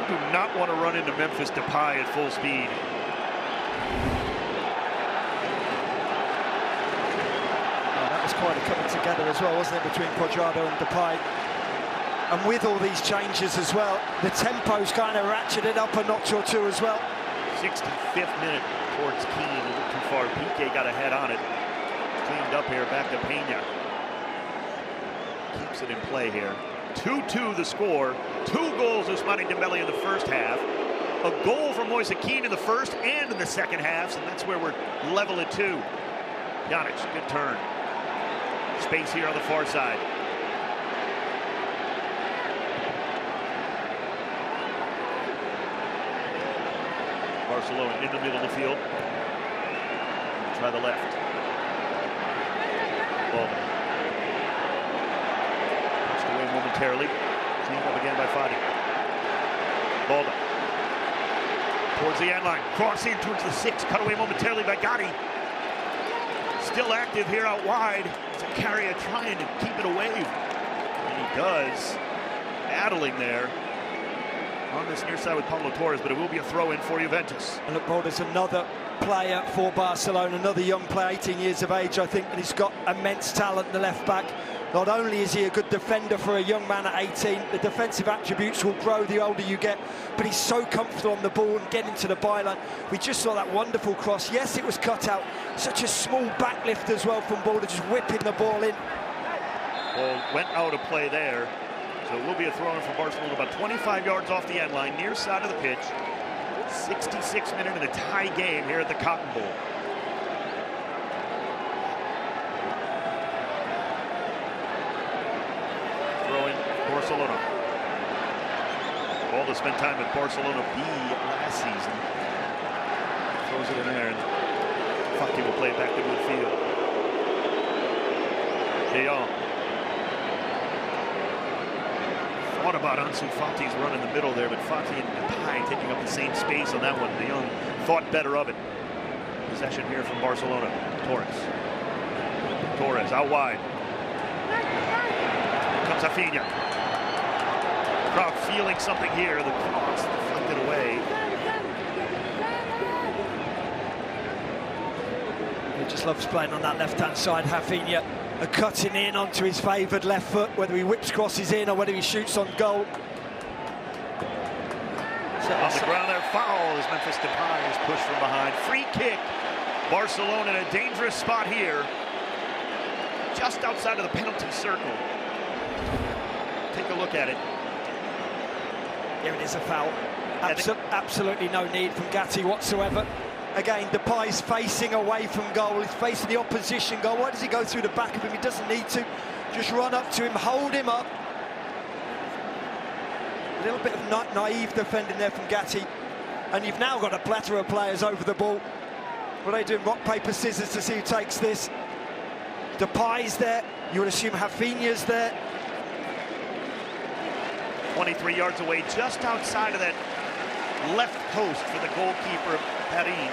You do not want to run into Memphis Depay at full speed. Oh, that was quite a coming together as well, wasn't it, between Cuadrado and Depay? And with all these changes as well, the tempo's kind of ratcheted up a notch or two as well. 65th minute towards Keane, a little too far. Piqué got a head on it. Cleaned up here, back to Peña. Keeps it in play here. 2-2 the score. 2 goals of Ousmane Dembele in the first half. A goal from Moise Kean in the first and in the second halves, and that's where we're level at 2. Pjanic, good turn. Space here on the far side. Barcelona in the middle of the field. Try the left. Ball. Pushed away momentarily. Cleaned up again by Fati. Balda. Towards the end line. Cross in towards the 6. Cut away momentarily by Gotti. Still active here out wide. Zakaria trying to keep it away. And he does. Battling there on this near side with Pablo Torres, but it will be a throw-in for Juventus. And look, there's another player for Barcelona, another young player, 18 years of age, I think, and he's got immense talent, the left back. Not only is he a good defender for a young man at 18, the defensive attributes will grow the older you get, but he's so comfortable on the ball and getting to the byline. We just saw that wonderful cross. Yes, it was cut out. Such a small backlift as well from Balda, just whipping the ball in. Ball went out of play there. So it will be a throw-in for Barcelona, about 25 yards off the end line, near side of the pitch. 66 minute and a tie game here at the Cotton Bowl. Throw-in Barcelona. Balda spent time at Barcelona B last season. Throws it in there, and Fati will play it back to midfield. De Jong. What about Ansu Fati's run in the middle there, but Fati and Depay taking up the same space on that one. De Jong thought better of it. Possession here from Barcelona. Torres out wide. Here comes Rafinha. Crowd feeling something here. The cross deflected away. He just loves playing on that left-hand side, Rafinha. Cutting in onto his favoured left foot, whether he whips crosses in or whether he shoots on goal. On the ground there, foul as Memphis Depay is pushed from behind. Free kick. Barcelona in a dangerous spot here, just outside of the penalty circle. Take a look at it. Here it is, a foul. Absolutely no need from Gatti whatsoever. Again, Depay's facing away from goal. He's facing the opposition goal. Why does he go through the back of him? He doesn't need to. Just run up to him, hold him up. A little bit of naive defending there from Gatti. And you've now got a plethora of players over the ball. What are they doing? Rock, paper, scissors to see who takes this. Depay's there. You would assume Rafinha's there. 23 yards away, just outside of that left post for the goalkeeper, Perrin.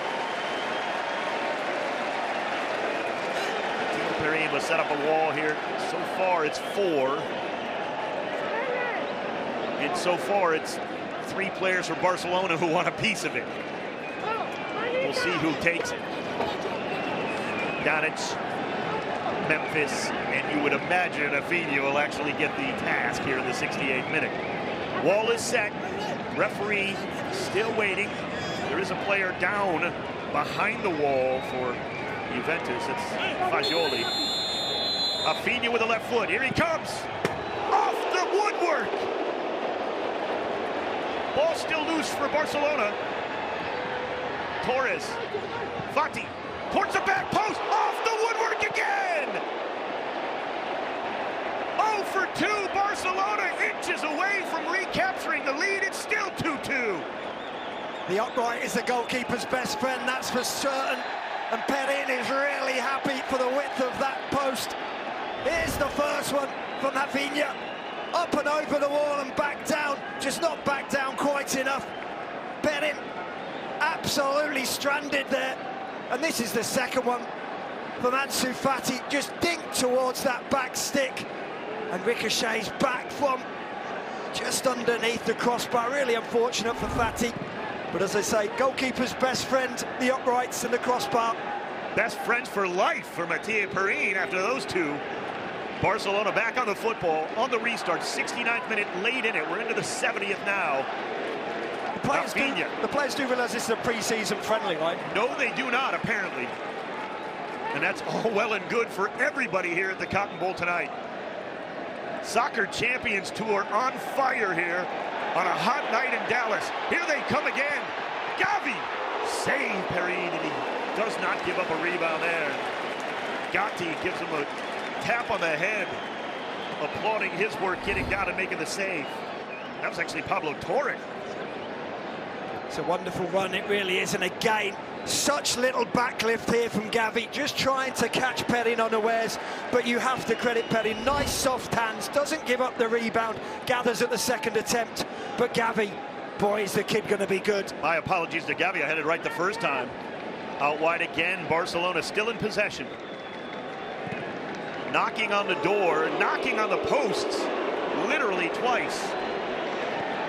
Perrin will set up a wall here. So far, it's 4. And so far, it's 3 players for Barcelona who want a piece of it. We'll see who takes it. Pjanic, Memphis, and you would imagine Rafinha will actually get the task here in the 68th minute. Wall is set. Referee still waiting. There is a player down behind the wall for Juventus. It's Fagioli. Rafinha with the left foot. Here he comes. Off the woodwork. Ball still loose for Barcelona. Torres. Fati. Towards the back post. Off the woodwork again. 0 for 2. Barcelona inches away from recapturing the lead. It's still 2-2. The upright is the goalkeeper's best friend, that's for certain. And Perin is really happy for the width of that post. Here's the first one from Rafinha. Up and over the wall and back down. Just not back down quite enough. Perin absolutely stranded there. And this is the second one from Ansu Fati. Just dinked towards that back stick. And ricochets back from just underneath the crossbar. Really unfortunate for Fati. But as I say, goalkeeper's best friend, the uprights and the crossbar. Best friends for life for Mathieu Perin after those two. Barcelona back on the football on the restart. 69th minute, late in it. We're into the 70th now. The players do realise this is a pre-season friendly, right? No, they do not, apparently. And that's all well and good for everybody here at the Cotton Bowl tonight. Soccer Champions Tour on fire here on a hot night in Dallas. Here they come again. Gavi save Perin, and he does not give up a rebound there. Gatti gives him a tap on the head, applauding his work getting down and making the save. That was actually Pablo Torre. It's a wonderful run, it really is. And again, such little backlift here from Gavi, just trying to catch Perin unawares. But you have to credit Perin. Nice soft hands, doesn't give up the rebound, gathers at the second attempt. But Gavi, boy, is the kid going to be good. My apologies to Gavi, I had it right the first time. Out wide again, Barcelona still in possession. Knocking on the door, knocking on the posts, literally twice.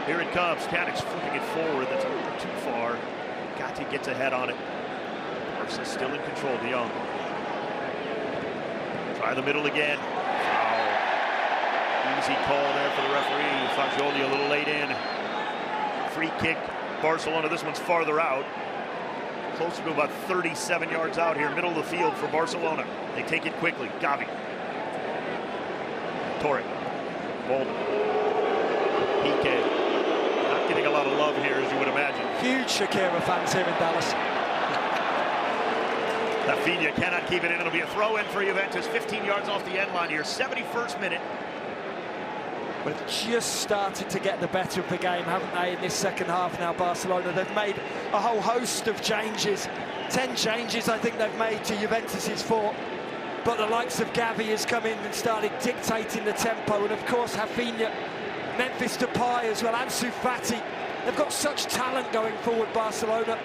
Here it comes, Tadic flipping it forward, that's a little too far. Gatti gets ahead on it. Barca still in control, De Jong. Try the middle again. Foul. Easy call there for the referee. Fagioli a little late in. Free kick, Barcelona, this one's farther out. Closer to about 37 yards out here, middle of the field for Barcelona. They take it quickly, Gavi. Torre. Bolden. Piqué. Not getting a lot of love here, as you would imagine. Huge Shakira fans here in Dallas. Rafinha cannot keep it in. It'll be a throw-in for Juventus. 15 yards off the end line here. 71st minute. They've just started to get the better of the game, haven't they, in this second half now, Barcelona. They've made a whole host of changes. 10 changes, I think, they've made to Juventus's 4. But the likes of Gavi has come in and started dictating the tempo. And, of course, Rafinha, Memphis Depay as well, Ansu Fati. They've got such talent going forward, Barcelona.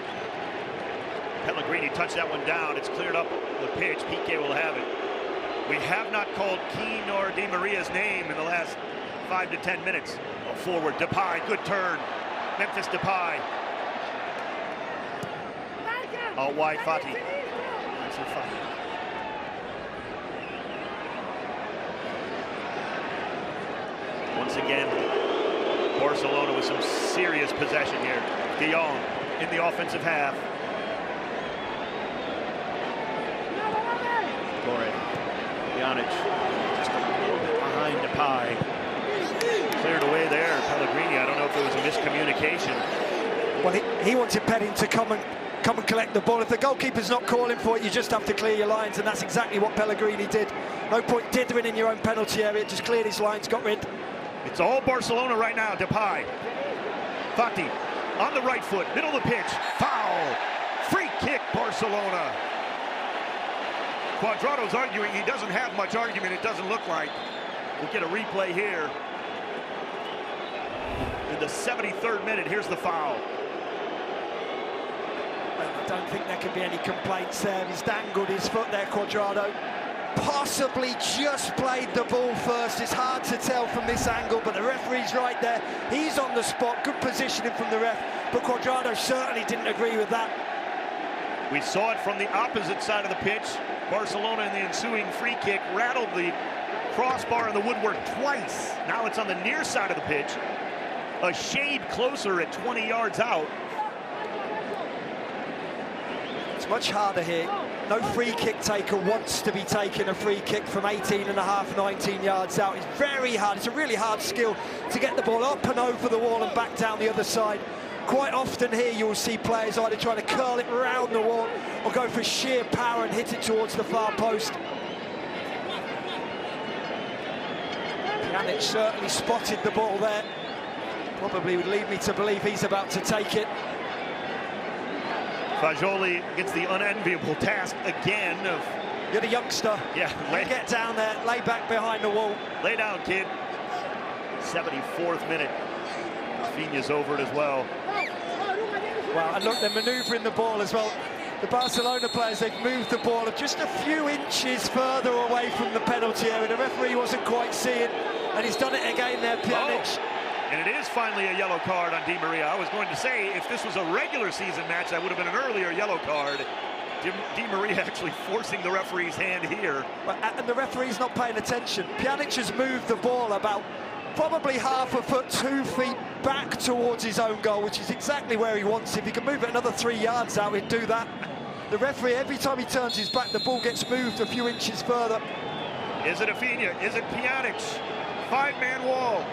Pellegrini touched that one down. It's cleared up the pitch. Piqué will have it. We have not called Keane or Di Maria's name in the last 5 to 10 minutes. Oh, forward, Depay, good turn. Memphis Depay. Out wide, Fati. Ansu Fati. Once again, Barcelona with some serious possession here. De Jong in the offensive half. Torre, Pjanic, just a little bit behind Depay. Cleared away there, Pellegrini. I don't know if there was a miscommunication. Well, he wanted Perin to come and collect the ball. If the goalkeeper's not calling for it, you just have to clear your lines, and that's exactly what Pellegrini did. No point dithering in your own penalty area. Just cleared his lines, got rid. It's all Barcelona right now. Depay. Fati on the right foot, middle of the pitch. Foul. Free kick, Barcelona. Cuadrado's arguing. He doesn't have much argument, it doesn't look like. We'll get a replay here. In the 73rd minute, here's the foul. Well, I don't think there can be any complaints there. He's dangled his foot there, Cuadrado. Possibly just played the ball first. It's hard to tell from this angle, but the referee's right there. He's on the spot. Good positioning from the ref, but Cuadrado certainly didn't agree with that. We saw it from the opposite side of the pitch. Barcelona in the ensuing free kick rattled the crossbar and the woodwork twice. Now it's on the near side of the pitch. A shade closer at 20 yards out. much harder here. No free kick taker wants to be taking a free kick from 18.5, 19 yards out. It's very hard. It's a really hard skill to get the ball up and over the wall and back down the other side. Quite often here you will see players either trying to curl it around the wall or go for sheer power and hit it towards the far post. Pjanic certainly spotted the ball there. Probably would lead me to believe he's about to take it. Fagioli gets the unenviable task again of... You're the youngster. Yeah. Get down there, lay back behind the wall. Lay down, kid. 74th minute. Rafinha's over it as well. Well, and look, they're manoeuvring the ball as well. The Barcelona players, they've moved the ball just a few inches further away from the penalty area. The referee wasn't quite seeing, and he's done it again there, Pjanic. Oh. And it is finally a yellow card on Di Maria. I was going to say, if this was a regular season match, that would have been an earlier yellow card. Di Maria actually forcing the referee's hand here. And the referee's not paying attention. Pjanic has moved the ball about probably half a foot, 2 feet back towards his own goal, which is exactly where he wants it. If he can move it another 3 yards out, he'd do that. The referee, every time he turns his back, the ball gets moved a few inches further. Is it Rafinha? Is it Pjanic? 5-man wall.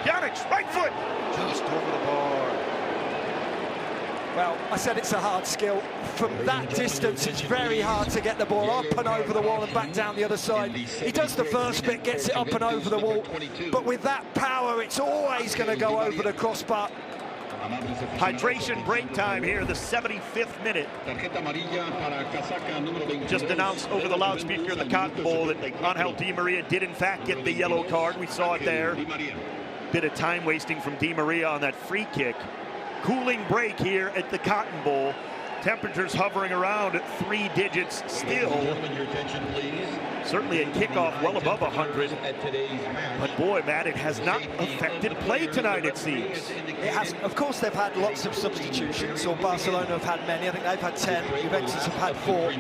Pjanic, right foot, just over the bar. Well, I said it's a hard skill. From that distance, it's very hard to get the ball up and over the wall and back down the other side. He does the first bit, gets it up and over the wall, but with that power, it's always going to go over the crossbar. Hydration break time here, the 75th minute. Just announced over the loudspeaker in the Cotton Bowl that Angel Di Maria did in fact get the yellow card. We saw it there. Bit of time wasting from Di Maria on that free kick. Cooling break here at the Cotton Bowl. Temperatures hovering around at 3 digits still. Certainly at kickoff well above 100. But boy, Matt, it has not affected play tonight, it seems. It hasn't. Of course, they've had lots of substitutions, or Barcelona have had many. I think they've had 10, Juventus have had 4.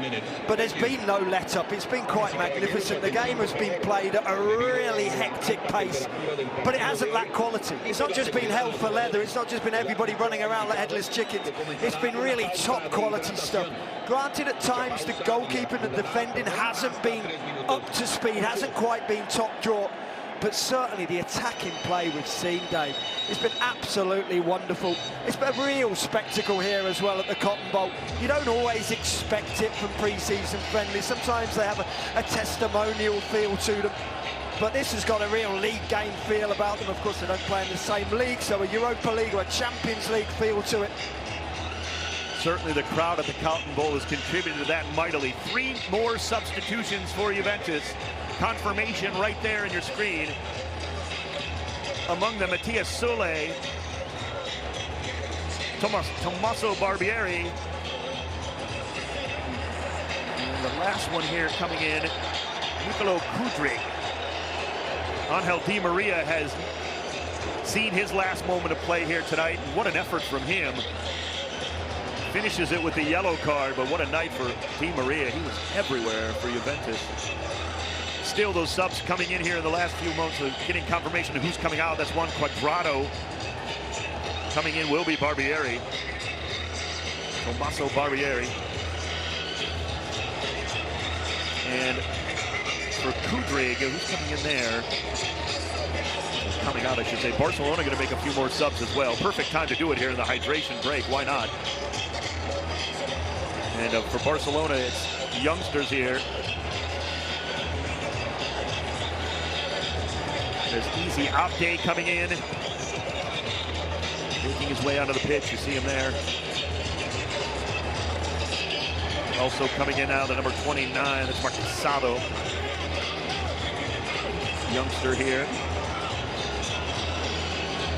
But there's been no let-up. It's been quite magnificent. The game has been played at a really hectic pace, but it hasn't lacked quality. It's not just been hell for leather. It's not just been everybody running around like headless chickens. It's been really top-quality stuff. Granted, at times, the goalkeeping and defending hasn't been up to speed, hasn't quite been top draw, but certainly the attacking play we've seen, Dave, it's been absolutely wonderful. It's been a real spectacle here as well at the Cotton Bowl. You don't always expect it from pre-season friendlies. Sometimes they have a testimonial feel to them, but this has got a real league game feel about them. Of course, they don't play in the same league, so a Europa League or a Champions League feel to it. Certainly the crowd at the Cotton Bowl has contributed to that mightily. 3 more substitutions for Juventus. Confirmation right there in your screen. Among them, Mattias Sule, Tommaso Barbieri. And the last one here coming in, Nicolo Kudryk. Angel Di Maria has seen his last moment of play here tonight. And what an effort from him. Finishes it with the yellow card, but what a night for Di Maria. He was everywhere for Juventus. Still those subs coming in here in the last few months of getting confirmation of who's coming out. That's one Quadrado. Coming in will be Barbieri. Tommaso Barbieri. And for Kudryk, who's coming in there? Coming out, I should say. Barcelona going to make a few more subs as well. Perfect time to do it here in the hydration break. Why not? And for Barcelona, it's youngsters here. There's Easy Opday coming in. Making his way onto the pitch. You see him there. Also coming in now, the number 29. That's Marquisado. Youngster here.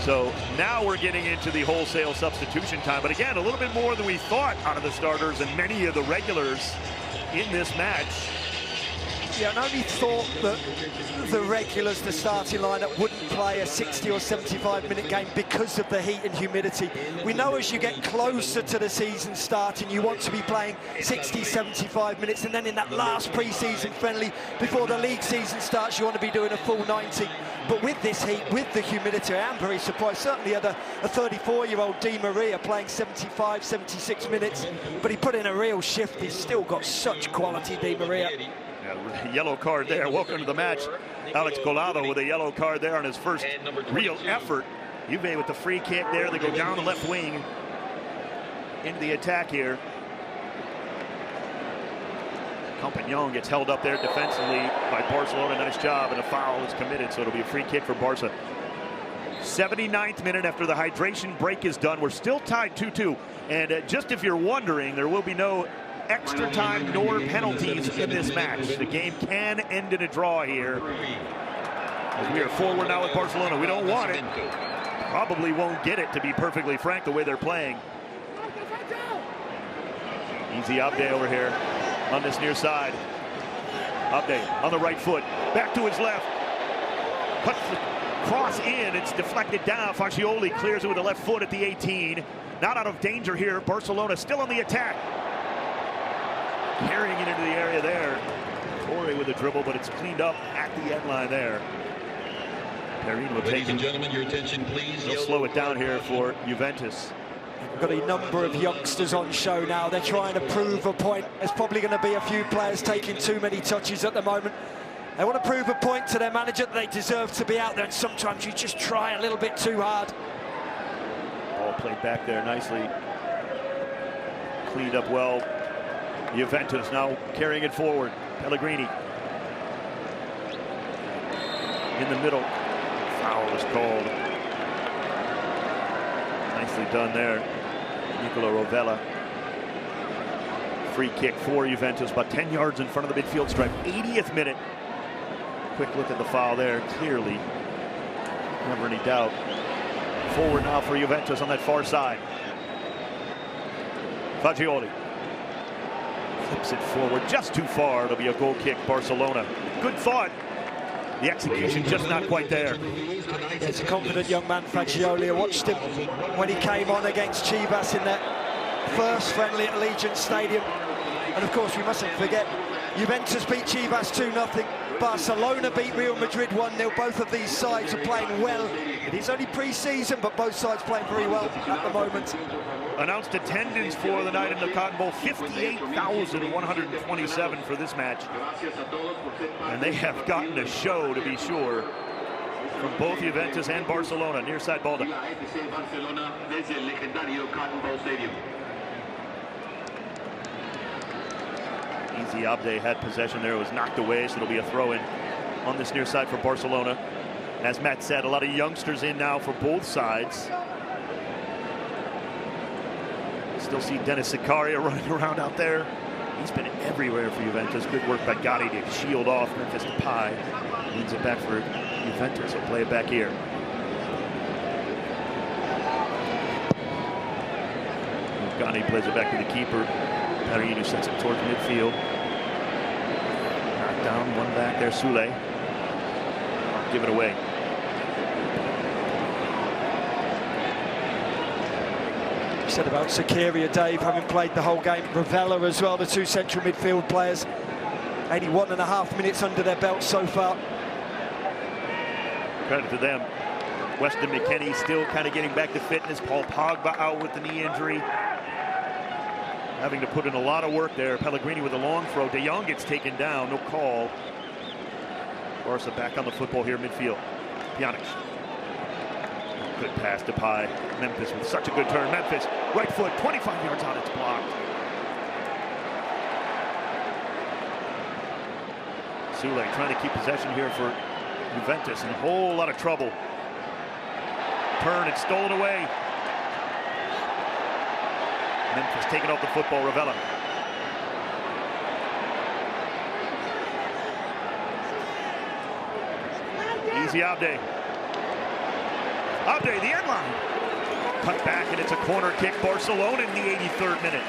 So now we're getting into the wholesale substitution time. But again, a little bit more than we thought out of the starters and many of the regulars in this match. Yeah, I only thought that the regulars, the starting lineup, wouldn't play a 60 or 75-minute game because of the heat and humidity. We know as you get closer to the season starting, you want to be playing 60, 75 minutes, and then in that last pre-season friendly before the league season starts, you want to be doing a full 90. But with this heat, with the humidity, I am very surprised. Certainly had a 34-year-old Di Maria playing 75, 76 minutes, but he put in a real shift. He's still got such quality, Di Maria. Yeah, yellow card there. Welcome to the match. Alex Collado with a yellow card there on his first real effort. Juve with the free kick there. They go down the left wing into the attack here. Compagnon gets held up there defensively by Barcelona. Nice job, and a foul is committed, so it'll be a free kick for Barca. 79th minute after the hydration break is done. We're still tied 2-2. And just if you're wondering, there will be no extra time nor penalties in this match. The game can end in a draw here. As we are forward now with Barcelona. We don't want it. Probably won't get it, to be perfectly frank, the way they're playing. Easy Abde over here on this near side. Abde on the right foot. Back to his left. Puts the cross in. It's deflected down. Fagioli clears it with the left foot at the 18. Not out of danger here. Barcelona still on the attack. Carrying it into the area there. Torre with a dribble, but it's cleaned up at the end line there. Perrin will take it. Ladies and gentlemen, your attention, please. They'll slow it down here for Juventus. We've got a number of youngsters on show now. They're trying to prove a point. There's probably going to be a few players taking too many touches at the moment. They want to prove a point to their manager that they deserve to be out there, and sometimes you just try a little bit too hard. Ball played back there nicely. Cleaned up well. Juventus now carrying it forward. Pellegrini in the middle. Foul was called. Nicely done there. Nicola Rovella. Free kick for Juventus, about 10 yards in front of the midfield stripe. 80th minute. Quick look at the foul there. Clearly, never any doubt. Forward now for Juventus on that far side. Fagioli. Flips it forward just too far. It'll be a goal kick, Barcelona. Good thought. The execution just not quite there. It's a confident young man, Fagioli. I watched him when he came on against Chivas in that first friendly at Allegiant Stadium. And of course, we mustn't forget, Juventus beat Chivas 2-0. Barcelona beat Real Madrid 1-0. Both of these sides are playing well. It is only pre-season, but both sides playing very well at the moment. Announced attendance for the night in the Cotton Bowl, 58,127 for this match. And they have gotten a show, to be sure, from both Juventus and Barcelona. Near side ball. Easy Abde had possession there. It was knocked away, so it'll be a throw-in on this near side for Barcelona. And as Matt said, a lot of youngsters in now for both sides. Still see Dennis Sicaria running around out there. He's been everywhere for Juventus. Good work by Gotti to shield off Memphis Depay. Leads it back for Juventus. He'll play it back here. Gotti plays it back to the keeper. Perrin sets it towards midfield. Knocked down, one back there, Sule. Give it away. Said about Sicaria, Dave, having played the whole game. Rovella as well, the two central midfield players. 81.5 minutes under their belt so far. Credit to them. Weston McKennie still kind of getting back to fitness. Paul Pogba out with the knee injury. Having to put in a lot of work there. Pellegrini with a long throw. De Jong gets taken down, no call. Barca back on the football here midfield. Pjanic. Good pass to Depay. Memphis with such a good turn. Memphis, right foot, 25 yards out, it's blocked. Sule trying to keep possession here for Juventus in a whole lot of trouble. Turn, it's stolen away. Memphis taking off the football, Rovella. Easy Abde. Abde, the end line. Cut back, and it's a corner kick. Barcelona in the 83rd minute.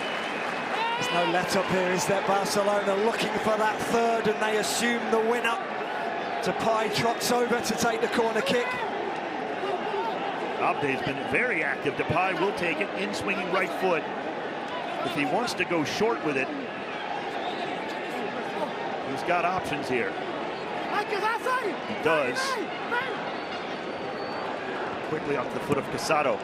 There's no let-up here, is there? Barcelona looking for that third, and they assume the winner. Depay trots over to take the corner kick. Abde's been very active. Depay will take it, in swinging right foot. If he wants to go short with it, he's got options here. He does. Quickly off the foot of Casado.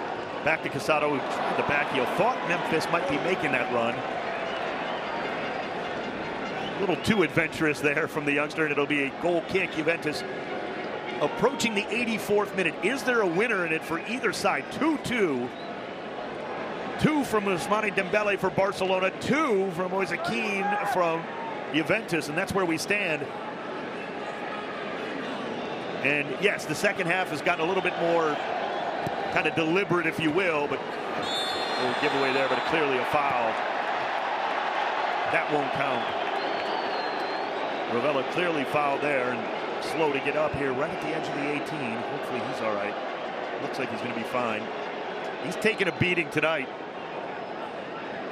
Back to Casado, who tried the back heel. Thought Memphis might be making that run. A little too adventurous there from the youngster, and it'll be a goal kick. Juventus approaching the 84th minute. Is there a winner in it for either side? 2-2. 2 from Ousmane Dembele for Barcelona, 2 from Moise Kean from Juventus, and that's where we stand. And yes, the second half has gotten a little bit more kind of deliberate, if you will, but a little giveaway there, but clearly a foul. That won't count. Ravella clearly fouled there and slow to get up here right at the edge of the 18. Hopefully he's all right. Looks like he's going to be fine. He's taking a beating tonight.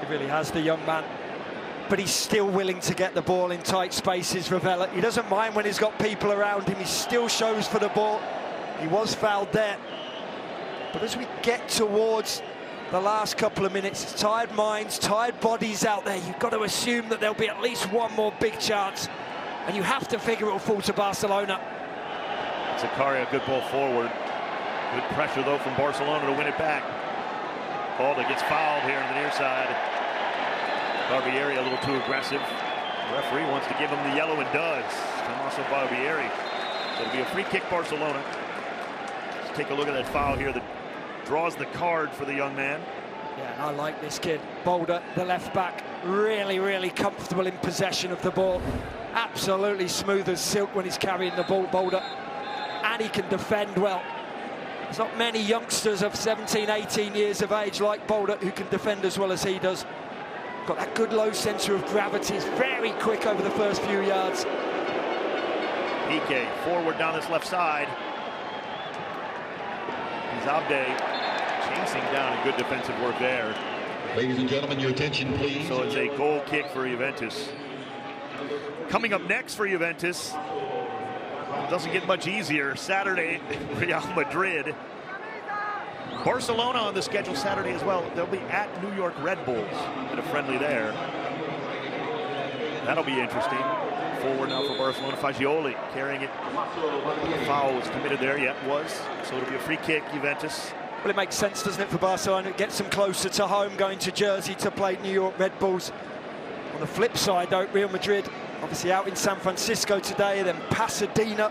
He really has, the young man. But he's still willing to get the ball in tight spaces, Ravella. He doesn't mind when he's got people around him. He still shows for the ball. He was fouled there. But as we get towards the last couple of minutes, tired minds, tired bodies out there, you've got to assume that there'll be at least one more big chance. And you have to figure it'll fall to Barcelona. Zakaria, good ball forward. Good pressure, though, from Barcelona to win it back. Balda gets fouled here on the near side. Barbieri a little too aggressive. The referee wants to give him the yellow and does. Tommaso Barbieri. So it'll be a free kick, Barcelona. Let's take a look at that foul here that draws the card for the young man. Yeah, and I like this kid. Balda, the left back, really comfortable in possession of the ball. Absolutely smooth as silk when he's carrying the ball, Balda. And he can defend well. There's not many youngsters of 17, 18 years of age like Balda who can defend as well as he does. Got that good low centre of gravity. He's very quick over the first few yards. Piqué forward down this left side. He's Abde chasing down, and good defensive work there. Ladies and gentlemen, your attention, please. So it's a goal kick for Juventus. Coming up next for Juventus, doesn't get much easier. Saturday, Real Madrid. Barcelona on the schedule Saturday as well. They'll be at New York Red Bulls in a friendly there. That'll be interesting. Forward now for Barcelona. Fagioli carrying it. The foul was committed there. Yeah, it was. So it'll be a free kick, Juventus. Well, it makes sense, doesn't it, for Barcelona? It gets them closer to home, going to Jersey to play New York Red Bulls. On the flip side, though, Real Madrid obviously out in San Francisco today, then Pasadena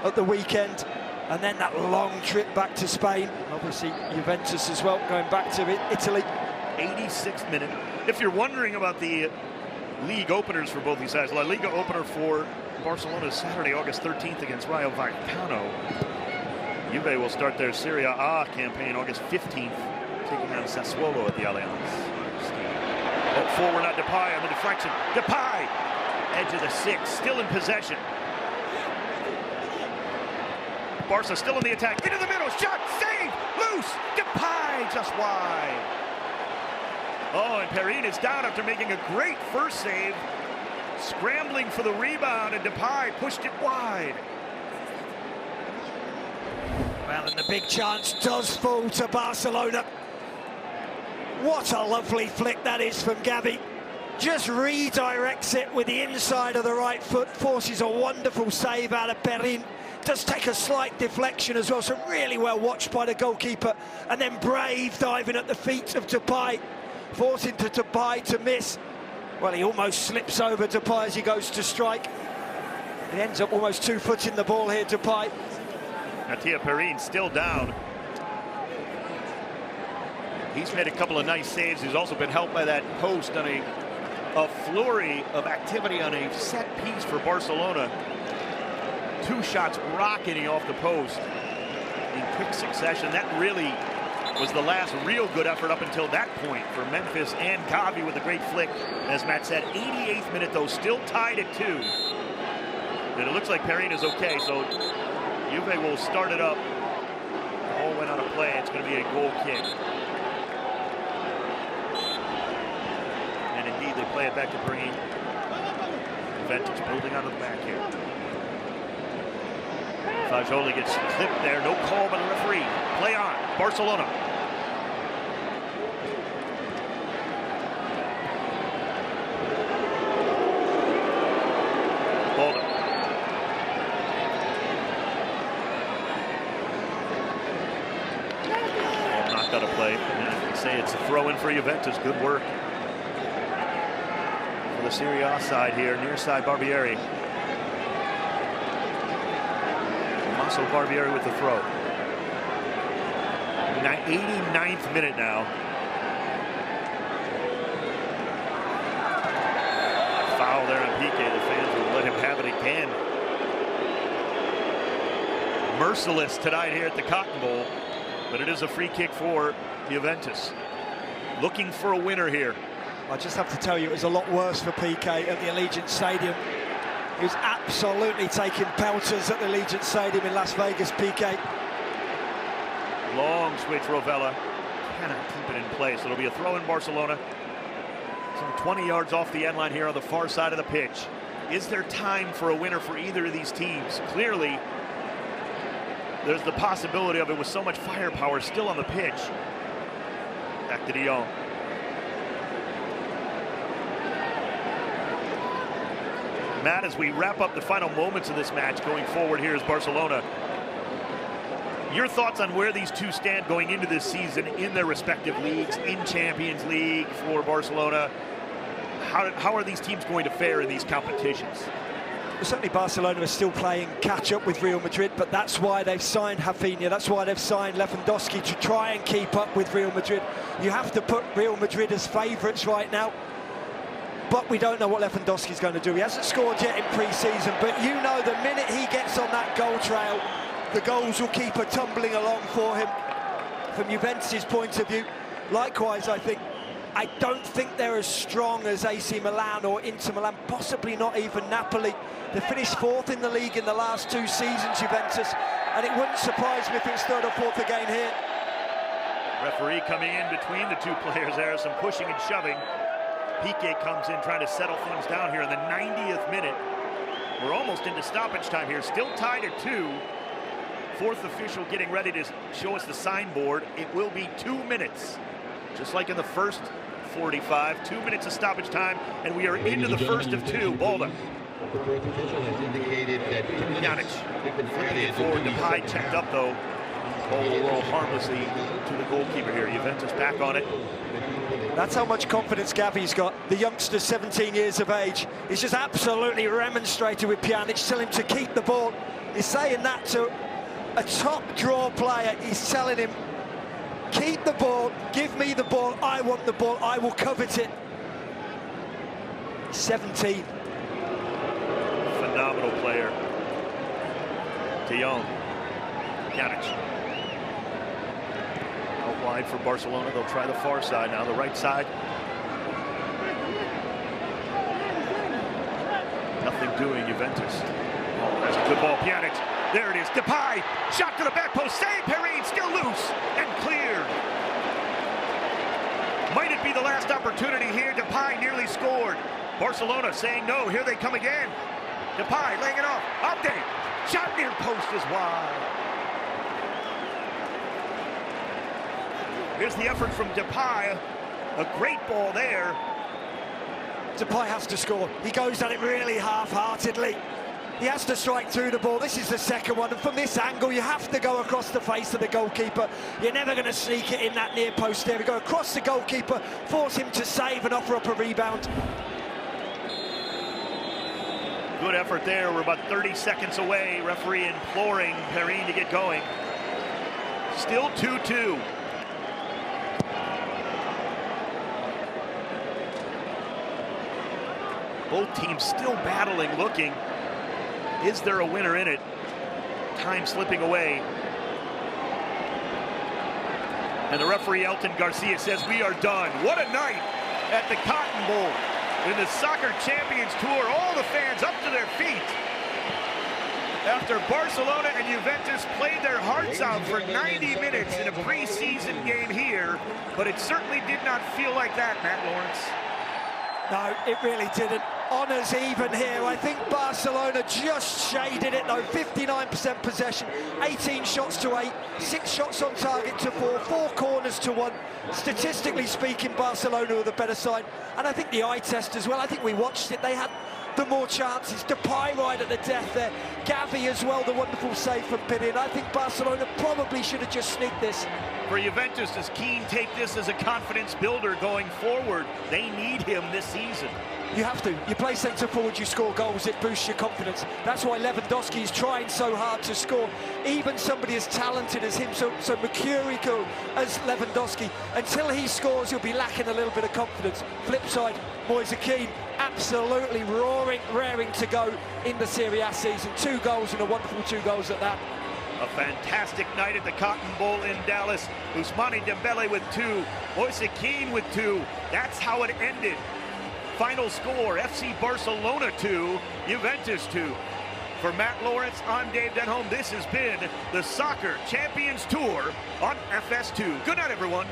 at the weekend, and then that long trip back to Spain. Obviously, Juventus as well, going back to Italy. 86th minute. If you're wondering about the league openers for both these sides, La Liga opener for Barcelona Saturday, August 13th against Rayo Vallecano. Juve will start their Serie A campaign August 15th, taking on Sassuolo at the Allianz. Oh, forward at Depay on the deflection. Depay, edge of the 6, still in possession. Barca still in the attack, into the middle, shot, save, loose, Depay just wide. Oh, and Perrin is down after making a great first save, scrambling for the rebound, and Depay pushed it wide. Well, and the big chance does fall to Barcelona. What a lovely flick that is from Gavi. Just redirects it with the inside of the right foot, forces a wonderful save out of Perrin. Does take a slight deflection as well, so really well watched by the goalkeeper. And then brave diving at the feet of Depay, forcing Depay to miss. Well, he almost slips over Depay as he goes to strike. He ends up almost 2 foot in the ball here, Depay. Matteo Perrin still down. He's made a couple of nice saves. He's also been helped by that post on a flurry of activity on a set piece for Barcelona. 2 shots rocketing off the post in quick succession. That really was the last real good effort up until that point for Memphis and Gavi with a great flick. As Matt said, 88th minute though, still tied at 2. And it looks like Perrin is okay, so Juve will start it up. The ball went on a play. It's going to be a goal kick. And indeed, play it back to Breen. Juventus building out of the back here. Fagioli gets clipped there. No call by the referee. Play on. Barcelona. Bolden. Knocked out of play. And say it's a throw-in for Juventus. Good work. For the Serie A side here, near side Barbieri. So Barbieri with the throw. 89th minute now. Foul there on Piqué. The fans will let him have it again. Merciless tonight here at the Cotton Bowl, but it is a free kick for Juventus. Looking for a winner here. I just have to tell you, it was a lot worse for Piqué at the Allegiant Stadium. He was absolutely taking pelters at the Allegiant Stadium in Las Vegas, Piqué. Long switch, Rovella. Cannot keep it in place. It'll be a throw in Barcelona. Some 20 yards off the end line here on the far side of the pitch. Is there time for a winner for either of these teams? Clearly, there's the possibility of it with so much firepower still on the pitch. Back to De Jong. Matt, as we wrap up the final moments of this match going forward here is Barcelona. Your thoughts on where these two stand going into this season in their respective leagues, in Champions League for Barcelona? How are these teams going to fare in these competitions? Well, certainly Barcelona are still playing catch-up with Real Madrid, but that's why they've signed Rafinha, that's why they've signed Lewandowski, to try and keep up with Real Madrid. You have to put Real Madrid as favourites right now. But we don't know what Lewandowski's going to do. He hasn't scored yet in pre-season, but you know the minute he gets on that goal trail, the goals will keep tumbling along for him. From Juventus' point of view, likewise, I don't think they're as strong as AC Milan or Inter Milan, possibly not even Napoli. They finished fourth in the league in the last 2 seasons, Juventus, and it wouldn't surprise me if it's third or fourth again here. Referee coming in between the two players there, some pushing and shoving. Piqué comes in trying to settle things down here in the 90th minute. We're almost into stoppage time here, still tied at 2. Fourth official getting ready to show us the signboard. It will be 2 minutes, just like in the first 45. 2 minutes of stoppage time, and we are into the first of 2. Bolden. The fourth official has indicated that Pjanic flipping it forward. Depay checked up though. Ball will roll harmlessly to the goalkeeper here. Juventus back on it. That's how much confidence Gavi's got. The youngster, 17 years of age, he's just absolutely remonstrated with Pjanic, telling him to keep the ball. He's saying that to a top draw player. He's telling him, keep the ball, give me the ball, I want the ball, I will covet it. 17. Phenomenal player. De Jong. Pjanic. Out wide for Barcelona. They'll try the far side now, the right side. Nothing doing, Juventus. Oh, that's a good ball, Pjanic. There it is, Depay. Shot to the back post, save, Perrin, still loose and cleared. Might it be the last opportunity here? Depay nearly scored. Barcelona saying no, here they come again. Depay laying it off, update. Shot near post is wide. Here's the effort from Depay. A great ball there. Depay has to score. He goes at it really half-heartedly. He has to strike through the ball. This is the second one, and from this angle, you have to go across the face of the goalkeeper. You're never going to sneak it in that near post there. You go across the goalkeeper, force him to save and offer up a rebound. Good effort there. We're about 30 seconds away. Referee imploring Perrin to get going. Still 2-2. Both teams still battling, looking. Is there a winner in it? Time slipping away. And the referee, Elton Garcia, says we are done. What a night at the Cotton Bowl. In the Soccer Champions Tour, all the fans up to their feet. After Barcelona and Juventus played their hearts out for 90 minutes in a preseason game here, but it certainly did not feel like that, Matt Lawrence. No, it really didn't. Honours even here. I think Barcelona just shaded it though. 59% possession, 18 shots to 8, 6 shots on target to 4, 4 corners to 1. Statistically speaking, Barcelona were the better side. And I think the eye test as well. I think we watched it. They had the more chances. Depay right at the death there. Gavi as well, the wonderful save from Pinion. I think Barcelona probably should have just sneaked this. For Juventus, does Keane take this as a confidence builder going forward? They need him this season. You have to. You play centre forward, you score goals, it boosts your confidence. That's why Lewandowski is trying so hard to score. Even somebody as talented as him, so mercurial as Lewandowski, until he scores, he'll be lacking a little bit of confidence. Flip side, Moise Keane, absolutely raring to go in the Serie A season. 2 goals and a wonderful 2 goals at that. A fantastic night at the Cotton Bowl in Dallas. Ousmane Dembele with 2, Moise Keane with 2. That's how it ended. Final score, FC Barcelona 2, Juventus 2. For Matt Lawrence, I'm Dave Denholm. This has been the Soccer Champions Tour on FS2. Good night, everyone.